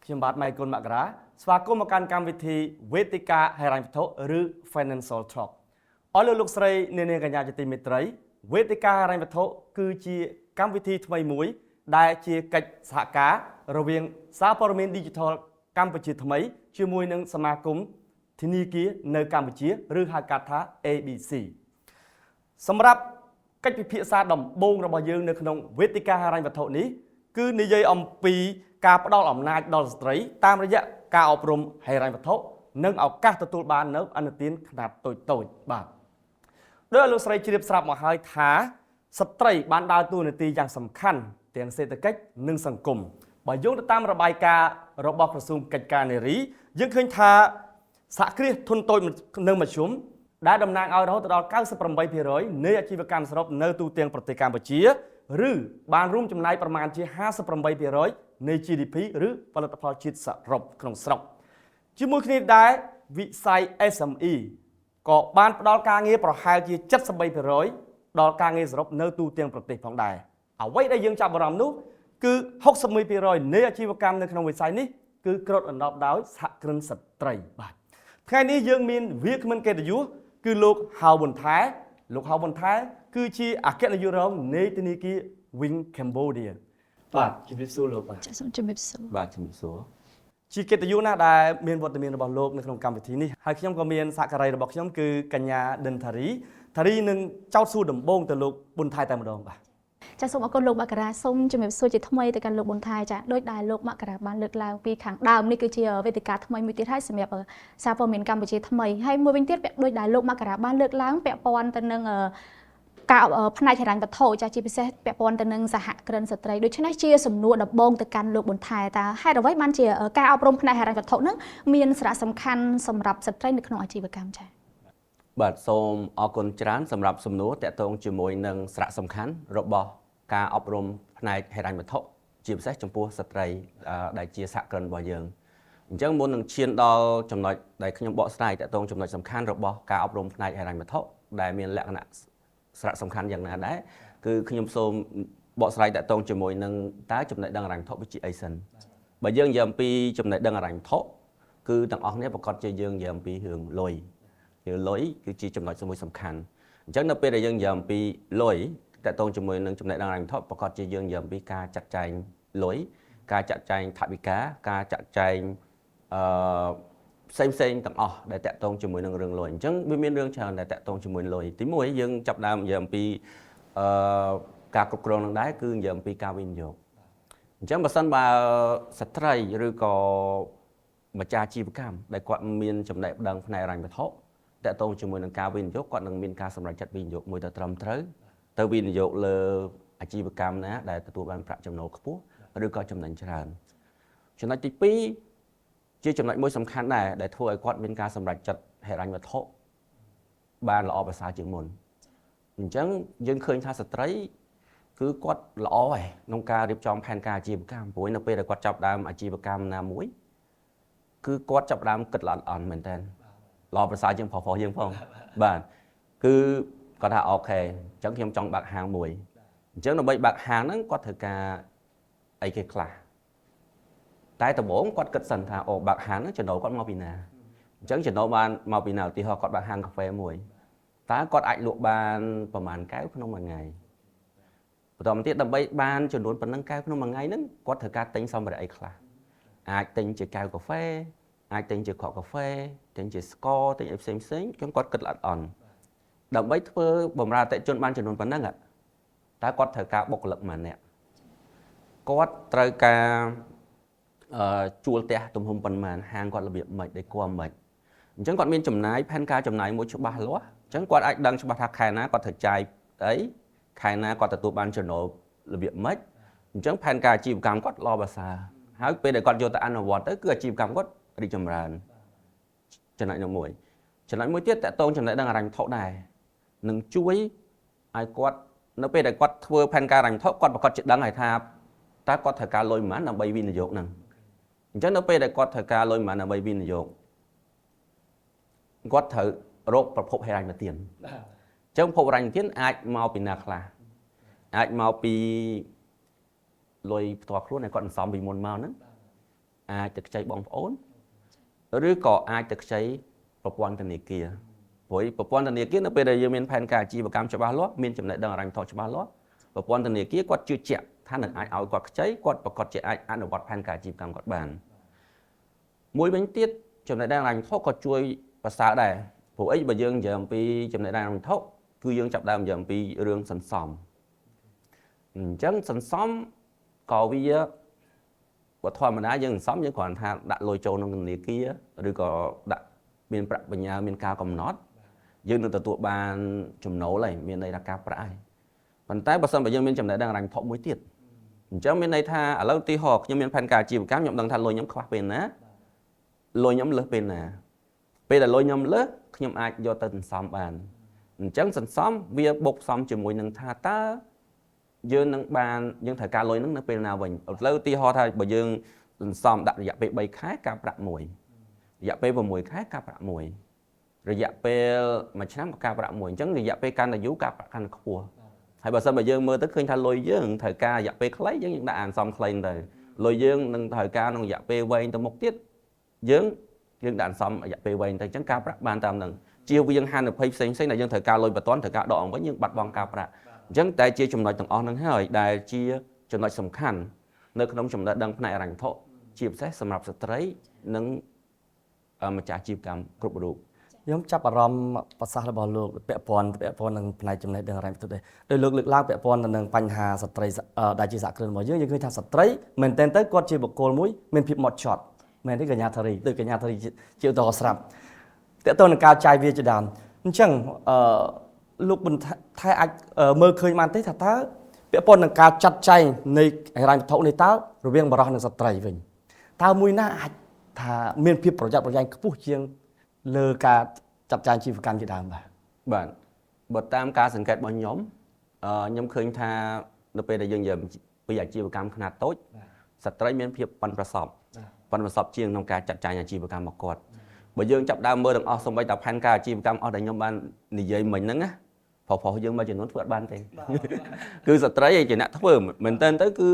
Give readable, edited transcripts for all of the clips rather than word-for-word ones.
ខ្ញុំបាទម៉ៃគុណមករាស្វាគមន៍មកកាន់កម្មវិធីវេទិកាហិរញ្ញវត្ថុឬ Financial Talk អរលោកស្រីអ្នកនាងកញ្ញាជាទីមេត្រីវេទិកាហិរញ្ញវត្ថុគឺជាកម្មវិធីថ្មីមួយដែលជាកិច្ចសហការរវាងសារព័ត៌មាន Digital កម្ពុជាថ្មីជាមួយនឹងសមាគមធនាគារនៅកម្ពុជាឬហៅកាត់ថា ABC សម្រាប់កិច្ចពិភាក្សាដំបូងរបស់យើងនៅក្នុងវេទិកាហិរញ្ញវត្ថុនេះគឺនិយាយអំពីការផ្ដល់អំណាចដល់ស្ត្រីតាមរយៈការអប់រំហិរញ្ញវត្ថុនិងឱកាសទទួលបាននៅអនុទានខ្នាតតូចបាទដោយលោកស្រីជ្រាបស្រាប់មកហើយថាស្ត្រីបានដើរតួនាទីយ៉ាងសំខាន់ទាំងសេដ្ឋកិច្ចនិងសង្គមបើយោងទៅតាមរបាយការណ៍របស់ក្រសួងកិច្ចការនារីយើងឃើញថាសហគ្រាសធុនតូចនិងមធ្យមដែលតំណាងឲ្យរហូតដល់ 98% នៃអាជីវកម្មសរុបនៅទូទាំងប្រទេសកម្ពុជាឬបានរួមចំណាយប្រមាណជា 58% នៃ GDP ឬផលិតផលជាតិសរុបក្នុងស្រុកជាមួយគ្នាដែរវិស័យ SME ក៏បានផ្ដល់ការងារប្រហែលជា 73% ដល់ការងារសរុបនៅទូទាំងប្រទេសផងដែរអ្វីដែលយើងចាប់អារម្មណ៍នោះគឺ 61% នៃអាជីវកម្មនៅក្នុងវិស័យនេះគឺគ្របដណ្ដប់ដោយសហគ្រិនស្ត្រីបាទថ្ងៃនេះយើងមានវាគ្មិនកិត្តិយសគឺលោកហៅប៊ុនថែលោកហៅប៊ុនថែគឺជាអគ្គនាយករងនៃធនាគារ Wing Cambodia បាទជំរាបសួរលោកបាទសូមជំរាបសួរបាទជំរាបសួរជាកិត្តិយសណាស់ដែលមានវត្តមានរបស់លោកនៅក្នុងកម្មវិធីនេះហើយខ្ញុំក៏មានសហការីរបស់ខ្ញុំគឺកញ្ញាដិនថារីនឹងចោទសួរដំបងទៅលោកប៊ុនថែតែម្ដងបាទចាសូមអរគុណលោកមករាសូមជំរាបសួរជាថ្មីទៅកាន់លោកប៊ុនថែចាដោយដែលលោកមករាបានលើកឡើងពីខាងដើមនេះគឺជាវេទិកាថ្មីមួយទៀតហើយសម្រាប់សារព័ត៌មានកម្ពុជាថ្មីហើយមួយវិញទៀតដោយដែលលោកមករាបានលើកឡើងពាក់ព័ន្ធទៅនឹងការផ្នែកហិរញ្ញវត្ថុចាជាពិសេសពាក់ព័ន្ធទៅនឹងសហគ្រិនស្ត្រីដូច្នេះជាសំណួរដំបូងទៅកាន់លោកប៊ុនថែតើហេតុអ្វីបានជាការអប់រំផ្នែកហិរញ្ញវត្ថុនឹងមានសារៈសំខាន់សម្រាប់ស្ត្រីនៅក្នុងអាជីវកម្មចាបាទសូមអរគុណច្រើនសម្រាប់សំណួរតាក់ទងជាមួយនឹងសារៈសំខាន់របស់ការអប់រំផ្នែកហិរញ្ញវត្ថុជាពិសេសចំពោះស្ត្រីដែលជាសហគ្រិនរបស់យើងអញ្ចឹងមុននឹងឈានដល់ចំណុចដែលខ្ញុំបកស្រាយតាក់ទងចំណុចសំខាន់របស់ការអប់រំផ្នែកហិរញ្ញវត្ថុដែលមានលក្ខណៈសារៈសំខាន់យ៉ាងណាដែរគឺខ្ញុំសូមបកស្រាយតាក់ទងជាមួយនឹងតើចំណេះដឹងហិរញ្ញវត្ថុវាជាអីសិនបើយើងនិយាយអំពីចំណេះដឹងហិរញ្ញវត្ថុគឺទាំងអស់គ្នាប្រកាសជាយើងនិយាយអំពីរឿងលុយគឺជាចំណុចសំខាន់អញ្ចឹងនៅពេលដែលយើងនិយាយអំពីលុយតាក់ទងជាមួយនឹងចំណេះដឹងហិរញ្ញវត្ថុប្រកាសជាយើងនិយាយអំពីការចាត់ចែងលុយការចាត់ចែងថវិកាការចាត់ចែងផ្សេងទាំងអស់ដែលតាក់ទងជាមួយនឹងរឿងលុយអញ្ចឹងវាមានរឿងច្រើនដែលតាក់ទងជាមួយលុយទីមួយយើងចាប់ដើមនិយាយអំពីការគ្រប់គ្រងនឹងដែរគឺនិយាយអំពីការវិនិយោគអញ្ចឹងបើសិនបើស្ត្រីឬក៏ម្ចាស់អាជីវកម្មដែលគាត់មានចំណេះដឹងផ្នែកហិរញ្ញវត្ថុតាក់ទងជាមួយនឹងការវិនិយោគគាត់នឹងមានការសម្រេចចិត្តវិនិយោគមួយទៅត្រឹមត្រូវទៅវិនិយោគលើអាជីវកម្មណាដែលទទួលបានប្រាក់ចំណូលខ្ពស់ឬក៏ចំណេញច្រើនចំណុចទី2ជាចំណុចមួយសំខាន់ដែរដែលធ្វើឲ្យគាត់មានការសម្រេចចិត្តហិរញ្ញវត្ថុបានល្អប្រសើរជាងមុនអញ្ចឹងយើងឃើញថាស្ត្រីគឺគាត់ល្អហើយក្នុងការរៀបចំផែនការអាជីវកម្មព្រោះនៅពេលដែលគាត់ចាប់ដើមអាជីវកម្មណាមួយគឺគាត់ចាប់ដើមគិតល្អអន់មែនតើល្អប្រសើរជាងប្រុសៗយើងផងបាទគឺគាត់ថាអូខេអញ្ចឹងខ្ញុំចង់បើកហាងមួយអញ្ចឹងដើម្បីបើកហាងហ្នឹងគាត់ត្រូវការអីគេខ្លះតែដំបូងគាត់គិតសិនថាអូបើកហាងហ្នឹងចំណូលគាត់មកពីណាអញ្ចឹងចំណូលបានមកពីណាឧទាហរណ៍គាត់បើកហាងកាហ្វេមួយតើគាត់អាចលក់បានប្រមាណកែវក្នុងមួយថ្ងៃបន្តមកទៀតដើម្បីបានចំនួនប៉ុណ្ណឹងកែវក្នុងមួយថ្ងៃហ្នឹងគាត់ត្រូវការទិញសម្ភារៈអីខ្លះអាចទិញជាកែវកាហ្វេអាចទិញជាគ្រាប់កាហ្វេទិញជាស្ករទិញអីផ្សេងគាត់គិតល្អអន់ដើម្បីធ្វើបម្រើអតិថិជនបានចំនួនប៉ុណ្ណឹងតើគាត់ត្រូវការបុគ្គលិកម៉ានអ្នកគាត់ត្រូវការជួលផ្ទះទំហំប៉ុន្មានហាងគាត់របៀបម៉េចដែលគួរម៉េចអញ្ចឹងគាត់មានចំណាយផែនការចំណាយមួយច្បាស់លាស់អញ្ចឹងគាត់អាចដឹងច្បាស់ថាខែណាគាត់ត្រូវចាយអីខែណាគាត់ទទួលបានចំណូលរបៀបម៉េចអញ្ចឹងផែនការអាជីវកម្មគាត់ល្អប្រសើរហើយពេលដែលគាត់យកទៅអនុវត្តទៅគឺអាជីវកម្មគាត់រីកចម្រើនចំណុចមួយទៀតតកតងចំណេះដឹងហិរញ្ញវត្ថុដែរនឹងជួយឲ្យគាត់នៅពេលដែលគាត់ធ្វើផែនការហិរញ្ញវត្ថុគាត់ប្រកាសជាដឹងហើយថាតើគាត់ត្រូវការលុយប៉ុន្មានដើម្បីវិនិយោគហ្នឹងអញ្ចឹងនៅពេលដែលគាត់ត្រូវការលុយប៉ុន្មានដើម្បីវិនិយោគគាត់ត្រូវរកប្រភពហិរញ្ញប្បទានអញ្ចឹងប្រភពហិរញ្ញប្បទានអាចមកពីណាខ្លះអាចមកពីលុយផ្ទាល់ខ្លួនដែលគាត់សន្សំពីមុនមកហ្នឹង អាចទៅខ្ចីបងប្អូនឬក៏អាចទៅខ្ចីប្រព័ន្ធធនាគារព្រោះប្រព័ន្ធធនាគារនៅពេលដែលយើងមានផែនការអាជីវកម្មច្បាស់លាស់មានចំណេះដឹងហិរញ្ញវត្ថុច្បាស់លាស់ប្រព័ន្ធធនាគារគាត់ជឿជាក់ថានឹងអាចឲ្យគាត់ខ្ចីគាត់ប្រកាសជាអាចអនុវត្តផែនការអាជីវកម្មគាត់បានមួយវិញទៀតចំណេះដឹងហិរញ្ញវត្ថុក៏ជួយប្រសើរដែរព្រោះអីបើយើងនិយាយអំពីចំណេះដឹងហិរញ្ញវត្ថុគឺយើងចាប់ដើមនិយាយអំពីរឿងសន្សំអញ្ចឹងសន្សំក៏វាបើធម្មតាយើងសន្សំយើងគ្រាន់ថាដាក់លុយចូលក្នុងធនាគារឬក៏ដាក់មានប្រាក់បញ្ញើមានការកំណត់យើងនឹងទទួលបានចំណូលហើយមានន័យថាការប្រាក់ហើយប៉ុន្តែបើសិនបើយើងមានចំណេះដឹងហិរញ្ញវត្ថុមួយទៀតអញ្ចឹងមានន័យថាឥឡូវឧទាហរណ៍ខ្ញុំមានផែនការអាជីវកម្មខ្ញុំដឹងថាលុយខ្ញុំខ្វះពេលណាលុយខ្ញុំលើសពេលណាពេលដែលលុយខ្ញុំលើសខ្ញុំអាចយកទៅសន្សំបានអញ្ចឹងសន្សំវាបូកផ្សំជាមួយនឹងថាតើយើងនឹងបានយើងត្រូវការលុយនឹងនៅពេលណាវិញឥឡូវឧទាហរណ៍ថាបើយើងសន្សំដាក់រយៈពេល3ខែការប្រាក់1រយៈពេល6ខែការប្រាក់1រយៈពេល1ឆ្នាំក៏ការប្រាក់1អញ្ចឹងរយៈពេលកាន់តែយូរការប្រាក់កាន់តែខ្ពស់ហើយបើសិនបើយើងមើលទៅឃើញថាលុយយើងត្រូវការរយៈពេលខ្លីយើងដាក់អានសំខ្លីទៅលុយយើងនឹងត្រូវការក្នុងរយៈពេលវែងទៅមុខទៀតយើងដាក់អានសំរយៈពេលវែងទៅអញ្ចឹងការប្រាក់បានតាមនឹងជៀសវាងហានិភ័យផ្សេងៗដែលយើងត្រូវការលុយបន្ទាន់ត្រូវការដកវិញយើងបាត់បង់ការប្រាក់អញ្ចឹងតែជាចំណុចទាំងអស់ហ្នឹងហើយដែលជាចំណុចសំខាន់នៅក្នុងចំណេះដឹងផ្នែកហិរញ្ញវត្ថុជាពិសេសសម្រាប់ស្ត្រីនិងម្ចាស់អាជីវកម្មគ្រប់រូបខ្ញុំចាប់អារម្មណ៍ប្រសាសន៍របស់លោកពាក់ព័ន្ធនឹងផ្នែកចំណេះដឹងហិរញ្ញវត្ថុដែរដោយលោកលើកឡើងពាក់ព័ន្ធទៅនឹងបញ្ហាស្ត្រីដែលជាសហគ្រិនរបស់យើងឃើញថាស្ត្រីមែនទែនទៅគាត់ជាបុគ្គលមួយមានភាពហ្មត់ចត់មែនទេកញ្ញាធារីដូចកញ្ញាធារីជាឧទាហរណ៍ស្រាប់តើតើនឹងការចាយវាជាដើមអញ្ចឹងលោកបន្ថែអាចមើលឃើញបានទេថាតើពាក់ព័ន្ធនឹងការចាត់ចែងនៃហិរញ្ញវត្ថុនេះតើរវាងបុរសនិងស្ត្រីវិញតើមួយណាអាចថាមានភាពប្រយ័ត្នប្រយែងខ្ពស់ជាងលើការចាត់ចែងជីវកម្មជាដើមបាទបើតាមការសង្កេតរបស់ខ្ញុំឃើញថានៅពេលដែលយើងនិយាយពីអាជីវកម្មខ្នាតតូចស្ត្រីមានភាពប៉ិនប្រសប់ជាងក្នុងការចាត់ចែងអាជីវកម្មរបស់គាត់បើយើងចាប់ដើមមើលទាំងអស់សូម្បីតែផែនការអាជីវកម្មអស់ដែលខ្ញុំបាននិយាយមិញហ្នឹងណាប្រុសយើងមួយចំនួនធ្វើអត់បានទេគឺស្ត្រីឯជាអ្នកធ្វើមែនតើទៅគឺ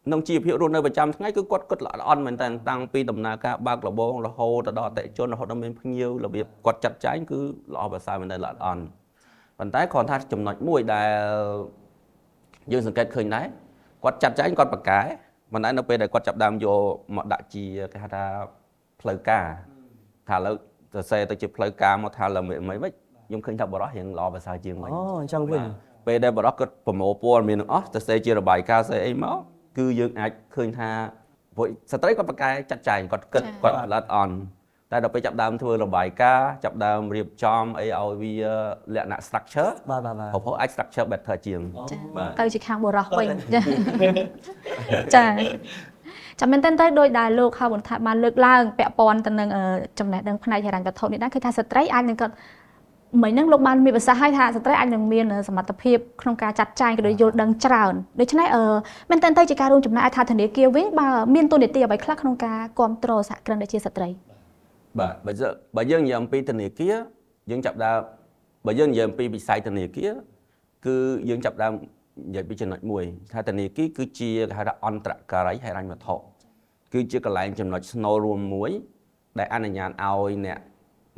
ក្នុងជីវភាពរស់នៅប្រចាំថ្ងៃគឺគាត់គិតល្អអន់មែនតើតាំងពីដំណើរការបើកលបងរហូតដល់អតិថិជនរហូតដល់មានភ្ញៀវរបៀបគាត់ចាត់ចែងគឺល្អប្រសើរមែនតើល្អអន់ប៉ុន្តែគ្រាន់ថាចំណុចមួយដែលយើងសង្កេតឃើញដែរគាត់ចាត់ចែងគាត់ប្រកែប៉ុន្តែនៅពេលដែលគាត់ចាប់ដើមយកមកដាក់ជាគេហៅថាផ្លូវការថាឥឡូវសរសេរទៅជាផ្លូវការមកថាឡើងមិនវិញខ្ញុំឃើញថាបរិសុទ្ធរៀងល្អប្រសើរជាងវិញអញ្ចឹងវិញពេលដែលបរិសុទ្ធគាត់ប្រមូលព័ត៌មានទាំងអស់សរសេរជារបាយការណ៍ស្អីអីមកគឺយើងអាចឃើញថាព្រោះស្ត្រីគាត់ប្រកែចាត់ចែងគាត់គិតគាត់ល្អិតអន់តែដល់ពេលចាប់ដើមធ្វើរបាយការណ៍ចាប់ដើមរៀបចំអីឲ្យវាលក្ខណៈ structure បាទព្រោះអាច structure better ជាងបាទទៅជាខាងបរិសុទ្ធវិញចាចាំមែនតើដោយដែលលោកហៅបន្ថែមបានលើកឡើងពាក់ព័ន្ធទៅនឹងចំណេះដឹងផ្នែកហិរញ្ញវត្ថុនេះដែរគឺថាស្ត្រីអាចនឹងគាត់មិញហ្នឹងលោកបានមានប្រសាសន៍ឲ្យថាស្ត្រីអាចនឹងមានសមត្ថភាពក្នុងការចាត់ចែងក៏ដូចយល់ដឹងច្រើនដូច្នេះមែនតើជាការរួមចំណែកឲ្យថាធនាគារវិញបើមានតួនាទីអ្វីខ្លះក្នុងការគ្រប់គ្រងសហគ្រិនដែលជាស្ត្រីបាទបើយើងនិយាយអំពីធនាគារយើងចាប់ដើមបើយើងនិយាយអំពីវិស័យធនាគារគឺយើងចាប់ដើមនិយាយពីចំណុចមួយថាធនាគារគឺជាគេហៅថាអន្តរការីហិរញ្ញវត្ថុគឺជាកន្លែងចំណុចស្នូលរួមមួយដែលអនុញ្ញាតឲ្យអ្នក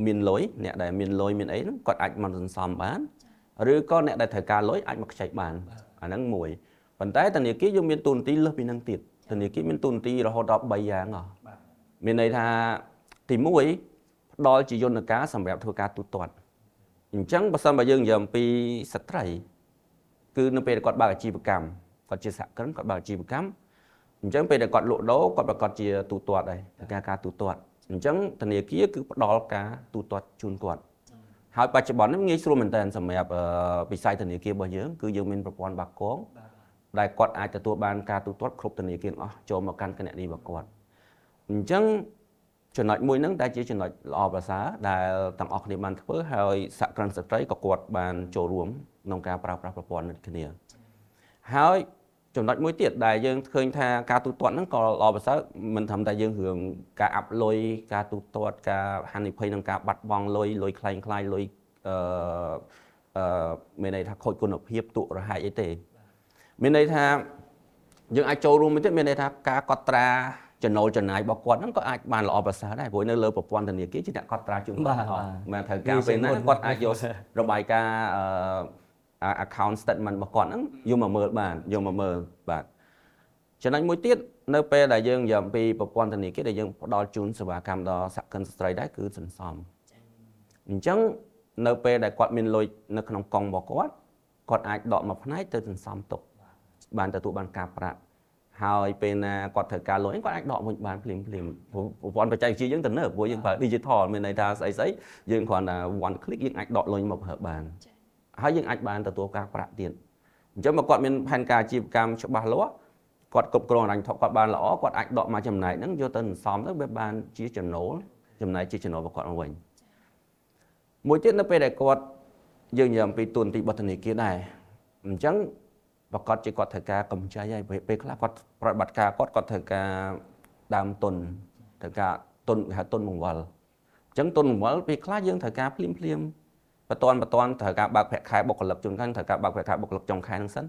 មានលុយអ្នកដែលមានលុយមានអីហ្នឹងគាត់អាចមកសន្សំបានឬក៏អ្នកដែលត្រូវការលុយអាចមកខ្ចីបានអាហ្នឹងមួយប៉ុន្តែធនាគារយើងមានទូនាទីលើសពីហ្នឹងទៀតធនាគារមានទូនាទីរហូតដល់3យ៉ាងមានន័យថាទី1ផ្ដល់ជាយន្តការសម្រាប់ធ្វើការទូទាត់អញ្ចឹងបើសិនបើយើងនិយាយអំពីស្ត្រីគឺនៅពេលគាត់បើកអាជីវកម្មគាត់ជាសហគ្រិនគាត់បើកអាជីវកម្មអញ្ចឹងពេលដែលគាត់លក់ដូរគាត់ប្រកាសជាទូទាត់ដែរការទូទាត់អញ្ចឹងធនាគារគឺផ្ដល់ការទូទាត់ជូនគាត់ហើយបច្ចុប្បន្ននេះងាយស្រួលមែនទែនសម្រាប់វិស័យធនាគាររបស់យើងគឺយើងមានប្រព័ន្ធបាគងដែលគាត់អាចទទួលបានការទូទាត់គ្រប់ធនាគារទាំងអស់ចូលមកកាន់គណនីរបស់គាត់អញ្ចឹងចំណុចមួយហ្នឹងដែលជាចំណុចល្អប្រសើរដែលទាំងអស់គ្នាបានធ្វើហើយសហគ្រិនស្ត្រីក៏គាត់បានចូលរួមក្នុងការប្រើប្រាស់ប្រព័ន្ធនេះគ្នាហើយចំណុចមួយទៀតដែលយើងឃើញថាការទូទាត់ហ្នឹងក៏ល្អប្រសើរមិនត្រឹមតែយើងរឿងការអាប់លុយការទូទាត់ការហានិភ័យនឹងការបាត់បង់លុយខ្លែងខ្លាយលុយមានន័យថាខូចគុណភាពទុករហែកអីទេមានន័យថាយើងអាចចូលរួមមួយទៀតមានន័យថាការកត់ត្រា ចំណូលចំណាយរបស់គាត់ហ្នឹងក៏អាចបានល្អប្រសើរដែរព្រោះនៅលើប្រព័ន្ធធនាគារជាអ្នកកត់ត្រាជូនគាត់អត់មិនត្រូវការពេលណាគាត់អាចយករបាយការណ៍account statement របស់គាត់ហ្នឹងយកមកមើលបានបាទចំណុចមួយទៀតនៅពេលដែលយើងនិយាយអំពីប្រព័ន្ធធនាគារដែលយើងផ្ដល់ជូនសេវាកម្មដល់សហគ្រិនស្ត្រីដែរគឺសន្សំអញ្ចឹងនៅពេលដែលគាត់មានលុយនៅក្នុងកង់របស់គាត់អាចដកមួយផ្នែកទៅសន្សំទុកបានទទួលបានការប្រាក់ហើយពេលណាគាត់ត្រូវការលុយគាត់អាចដកវិញបានភ្លាមប្រព័ន្ធបច្ចេកវិទ្យាយើងទៅនៅព្រោះយើងប្រើ digital មានន័យថាស្អីយើងគ្រាន់តែ one click យើងអាចដកលុយមកប្រើបានហើយយើងអាចបានទទួលការប្រាក់ទៀតអញ្ចឹងបើគាត់មានផែនការអាជីវកម្មច្បាស់លាស់គាត់គ្រប់គ្រងហិរញ្ញវត្ថុគាត់បានល្អគាត់អាចដកមកចំណែកហ្នឹងយកទៅសន្សំទៅវាបានជាចំណូលចំណែកជាចំណូលរបស់គាត់មកវិញមួយទៀតនៅពេលដែលគាត់យើងនិយាយអំពីទូនទីបទធនាគារដែរអញ្ចឹងប្រកាសជាគាត់ត្រូវការកម្ចីហើយពេលខ្លះគាត់ប្រតិបត្តិការគាត់ត្រូវការដើមទុនត្រូវការទុនហៅទុនបង្វិលអញ្ចឹងទុនបង្វិលពេលខ្លះយើងត្រូវការភ្លាមបន្ទាន់ត្រូវការបើកប្រាក់ខែបុគ្គលិកជួនកាលត្រូវការបើកប្រាក់ខែបុគ្គលិកចុងខែហ្នឹងសិន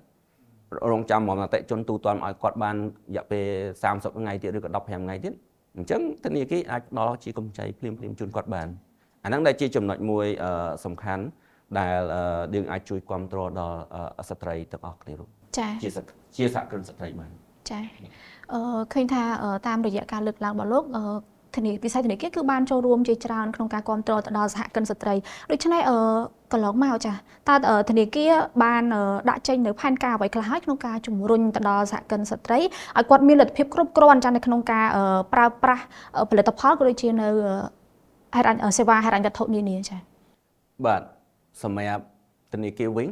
រងចាំមកអតិជនទូទាត់ឲ្យគាត់បានរយៈពេល30ថ្ងៃទៀតឬក៏15ថ្ងៃទៀតអញ្ចឹងធនាគារអាចផ្ដល់ជាកម្ចីភ្លាមជូនគាត់បានអាហ្នឹងដែលជាចំណុចមួយសំខាន់ដែលយើងអាចជួយគ្រប់គ្រងដល់ស្ត្រីទាំងអស់គ្នានោះចាជាសហគ្រិនស្ត្រីបានចាឃើញថាតាមរយៈការលើកឡើងរបស់លោកវិស័យធនាគារគឺបានចូលរួមជាច្រើនក្នុងការគ្រប់គ្រងទៅដល់សហគ្រិនស្ត្រីដូច្នេះកន្លងមកចាតើធនាគារបានដាក់ចេញនៅផែនការអ្វីខ្លះហើយក្នុងការជំរុញទៅដល់សហគ្រិនស្ត្រីឲ្យគាត់មានលទ្ធភាពគ្រប់គ្រាន់ចានៅក្នុងការប្រើប្រាស់ផលិតផលក៏ដូចជានៅសេវាហិរញ្ញវត្ថុនានាចាបាទសម្រាប់ធនាគារវិញ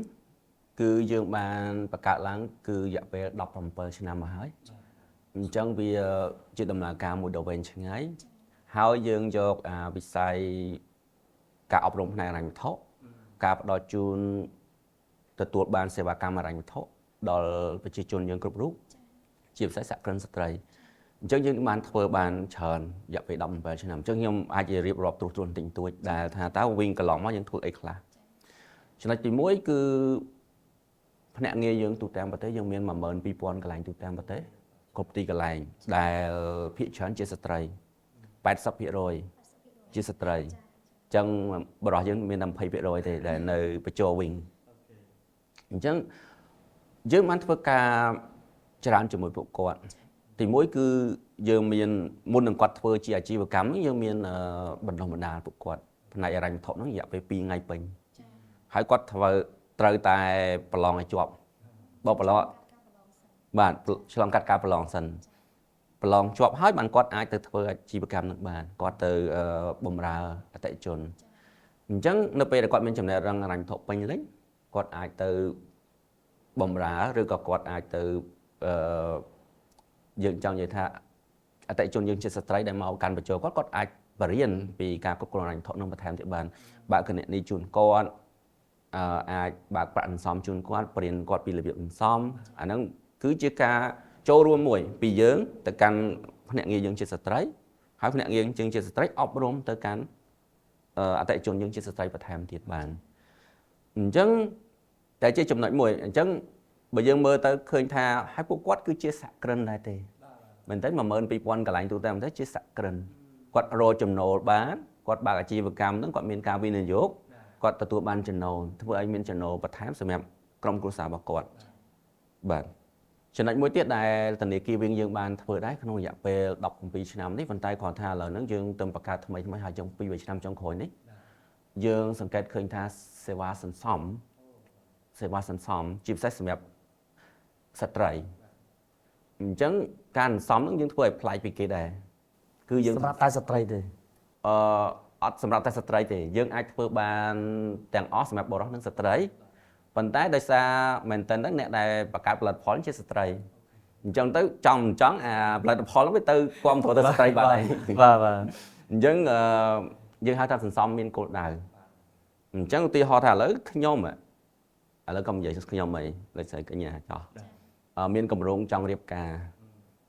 គឺយើងបានបង្កើតឡើងគឺរយៈពេល17ឆ្នាំមកហើយអញ្ចឹងវាជាដំណើរការមួយដ៏វែងឆ្ងាយហើយយើងយកវិស័យការអប់រំផ្នែកហិរញ្ញវត្ថុការផ្ដល់ជូនទទួលបានសេវាកម្មហិរញ្ញវត្ថុដល់ប្រជាជនយើងគ្រប់រូបជាពិសេសសហគ្រិនស្ត្រីអញ្ចឹងយើងបានធ្វើបានច្រើនរយៈពេល17ឆ្នាំអញ្ចឹងខ្ញុំអាចរៀបរាប់ត្រួសត្រាសបន្តិចបន្តួចដែលថាតើវិញកន្លងមកយើងធ្វើអីខ្លះចំណុចទី1គឺភ្នាក់ងារយើងទូទាំងប្រទេសយើងមាន12000កន្លែងទូទាំងប្រទេសគ្រប់ទីកន្លែងដែលភាគច្រើនជាស្ត្រី80% ជាស្ត្រីអញ្ចឹងបរិសុទ្ធយើងមានតែ20% ទេដែលនៅបញ្ចោវិញអញ្ចឹងយើងបានធ្វើការច្រើនជាមួយពួកគាត់ទី1គឺយើងមានមុននឹងគាត់ធ្វើជាអាជីវកម្មនេះយើងមានបណ្ដុះបណ្ដាលពួកគាត់ផ្នែកហិរញ្ញវត្ថុហ្នឹងរយៈពេល2ថ្ងៃពេញហើយគាត់ត្រូវតែប្រឡងឲ្យជាប់បើប្រឡងបាទឆ្លងកាត់ការប្រឡងសិនប្រឡងជាប់ហើយបានគាត់អាចទៅធ្វើអាជីវកម្មនឹងបានគាត់ទៅបម្រើអតិថិជនអញ្ចឹងនៅពេលដែលគាត់មានចំណេះដឹងហិរញ្ញវត្ថុពេញលេញគាត់អាចទៅបម្រើឬក៏គាត់អាចទៅយើងចង់និយាយថាអតិថិជនយើងជាស្ត្រីដែលមកកាន់បញ្ចូលគាត់អាចបរៀនពីការគ្រប់គ្រងហិរញ្ញវត្ថុនឹងបន្ថែមទៀតបានបើកគណនីជូនគាត់អាចបើកប្រាក់សន្សំជូនគាត់បរៀនគាត់ពីរបៀបសន្សំអាហ្នឹងគឺជាការចូលរួមមួយពីយើងទៅកាន់ភ្នាក់ងារយើងជាស្ត្រីហើយភ្នាក់ងារយើងជាស្ត្រីអប់រំទៅកាន់អតិថិជនយើងជាស្ត្រីបន្ថែមទៀតបានអញ្ចឹងតែជាចំណុចមួយអញ្ចឹងបើយើងមើលទៅឃើញថាហើយពួកគាត់គឺជាសហគ្រិនដែរទេមែនទេ12000កន្លែងទូទាំងប្រទេសជាសហគ្រិនគាត់រកចំណូលបានគាត់បើកអាជីវកម្មហ្នឹងគាត់មានការវិនិយោគគាត់ទទួលបានចំណូលធ្វើឲ្យមានចំណូលបន្ថែមសម្រាប់ក្រុមគ្រួសាររបស់គាត់បាទចំណុចមួយទៀតដែលធនាគារវិញយើងបានធ្វើដែរក្នុងរយៈពេល17ឆ្នាំនេះប៉ុន្តែគ្រាន់ថាឥឡូវហ្នឹងយើងទៅបង្កើតថ្មីហើយចុង2ឆ្នាំចុងក្រោយនេះយើងសង្កេតឃើញថាសេវាសន្សំជាពិសេសសម្រាប់ស្ត្រីអញ្ចឹងការសន្សំហ្នឹងយើងធ្វើឲ្យប្លែកពីគេដែរគឺយើងសម្រាប់តែស្ត្រីទេអត់សម្រាប់តែស្ត្រីទេយើងអាចធ្វើបានទាំងអស់សម្រាប់បុរសនិងស្ត្រីប៉ុន្តែដោយសារមែនតើអ្នកដែលបង្កើតផលិតផលជាស្ត្រីអញ្ចឹងទៅចង់មិនចង់អាផលិតផលហ្នឹងវាទៅគ្រប់គ្រងទៅស្ត្រីបាទបាទអញ្ចឹងយើងហៅថាសន្សំមានគោលដៅអញ្ចឹងឧទាហរណ៍ថាឥឡូវខ្ញុំឥឡូវកុំនិយាយខ្ញុំអីដូចស្អីកញ្ញាចោះមានកម្រងចង់រៀបការ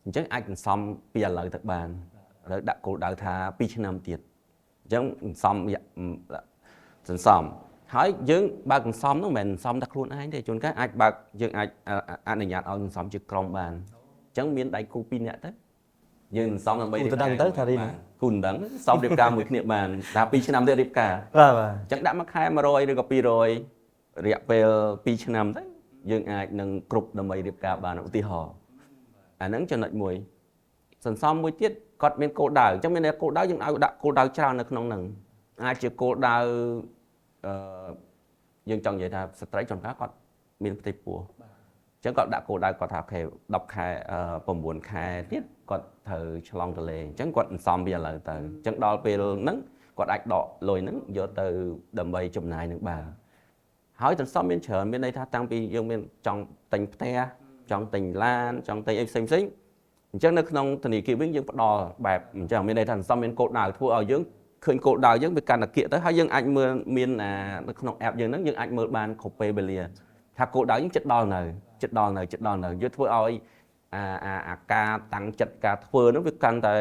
អញ្ចឹងអាចសន្សំពីឥឡូវទៅបានឥឡូវដាក់គោលដៅថា2ឆ្នាំទៀតអញ្ចឹងសន្សំហើយយើងបើកសន្សំនោះមិនមែនសន្សំតែខ្លួនឯងទេជួនកាលអាចបើកយើងអាចអនុញ្ញាតឲ្យសន្សំជាក្រុមបានអញ្ចឹងមានដៃគូ2នាក់ទៅ យើងសំដើម្បី គូតដឹងទៅថារៀន គូដឹងសំរៀបការមួយគ្នាបានថា2ឆ្នាំទៀតរៀបការ បាទបាទ អញ្ចឹងដាក់មួយខែ100ឬក៏200រយៈពេល2ឆ្នាំទៅយើងអាចនឹងគ្រប់ដើម្បីរៀបការបានឧទាហរណ៍អាហ្នឹងចំណុចមួយសន្សំមួយទៀតគាត់មានគោលដៅអញ្ចឹងមានគោលដៅយើងឲ្យដាក់គោលដៅច្រើននៅក្នុងហ្នឹងអាចជាគោលដៅយើងចង់និយាយថាស្ត្រីចំការគាត់មានផ្ទៃពោះអញ្ចឹងគាត់ដាក់គោលដៅគាត់ថាអូខេ10ខែ9ខែទៀតគាត់ត្រូវឆ្លងទលេអញ្ចឹងគាត់សន្សំវាឥឡូវទៅអញ្ចឹងដល់ពេលហ្នឹងគាត់អាចដកលុយហ្នឹងយកទៅដើម្បីចំណាយនឹងបានហើយសន្សំមានច្រើនមានន័យថាតាំងពីយើងមានចង់ទិញផ្ទះចង់ទិញឡានចង់ទិញអីផ្សេងអញ្ចឹងនៅក្នុងធនាគារវិញយើងផ្ដល់បែបអញ្ចឹងមានន័យថាសន្សំមានគោលដៅធ្វើឲ្យយើងឃើញគោលដៅយើងវាកាន់តែគៀកទៅហើយយើងអាចមើលមាននៅក្នុង app យើងហ្នឹងយើងអាចមើលបានគ្រប់ពេលវេលាថាគោលដៅយើងចិត្តដល់នៅយកធ្វើឲ្យអាការតាំងចិត្តការធ្វើហ្នឹងវាកាន់តែ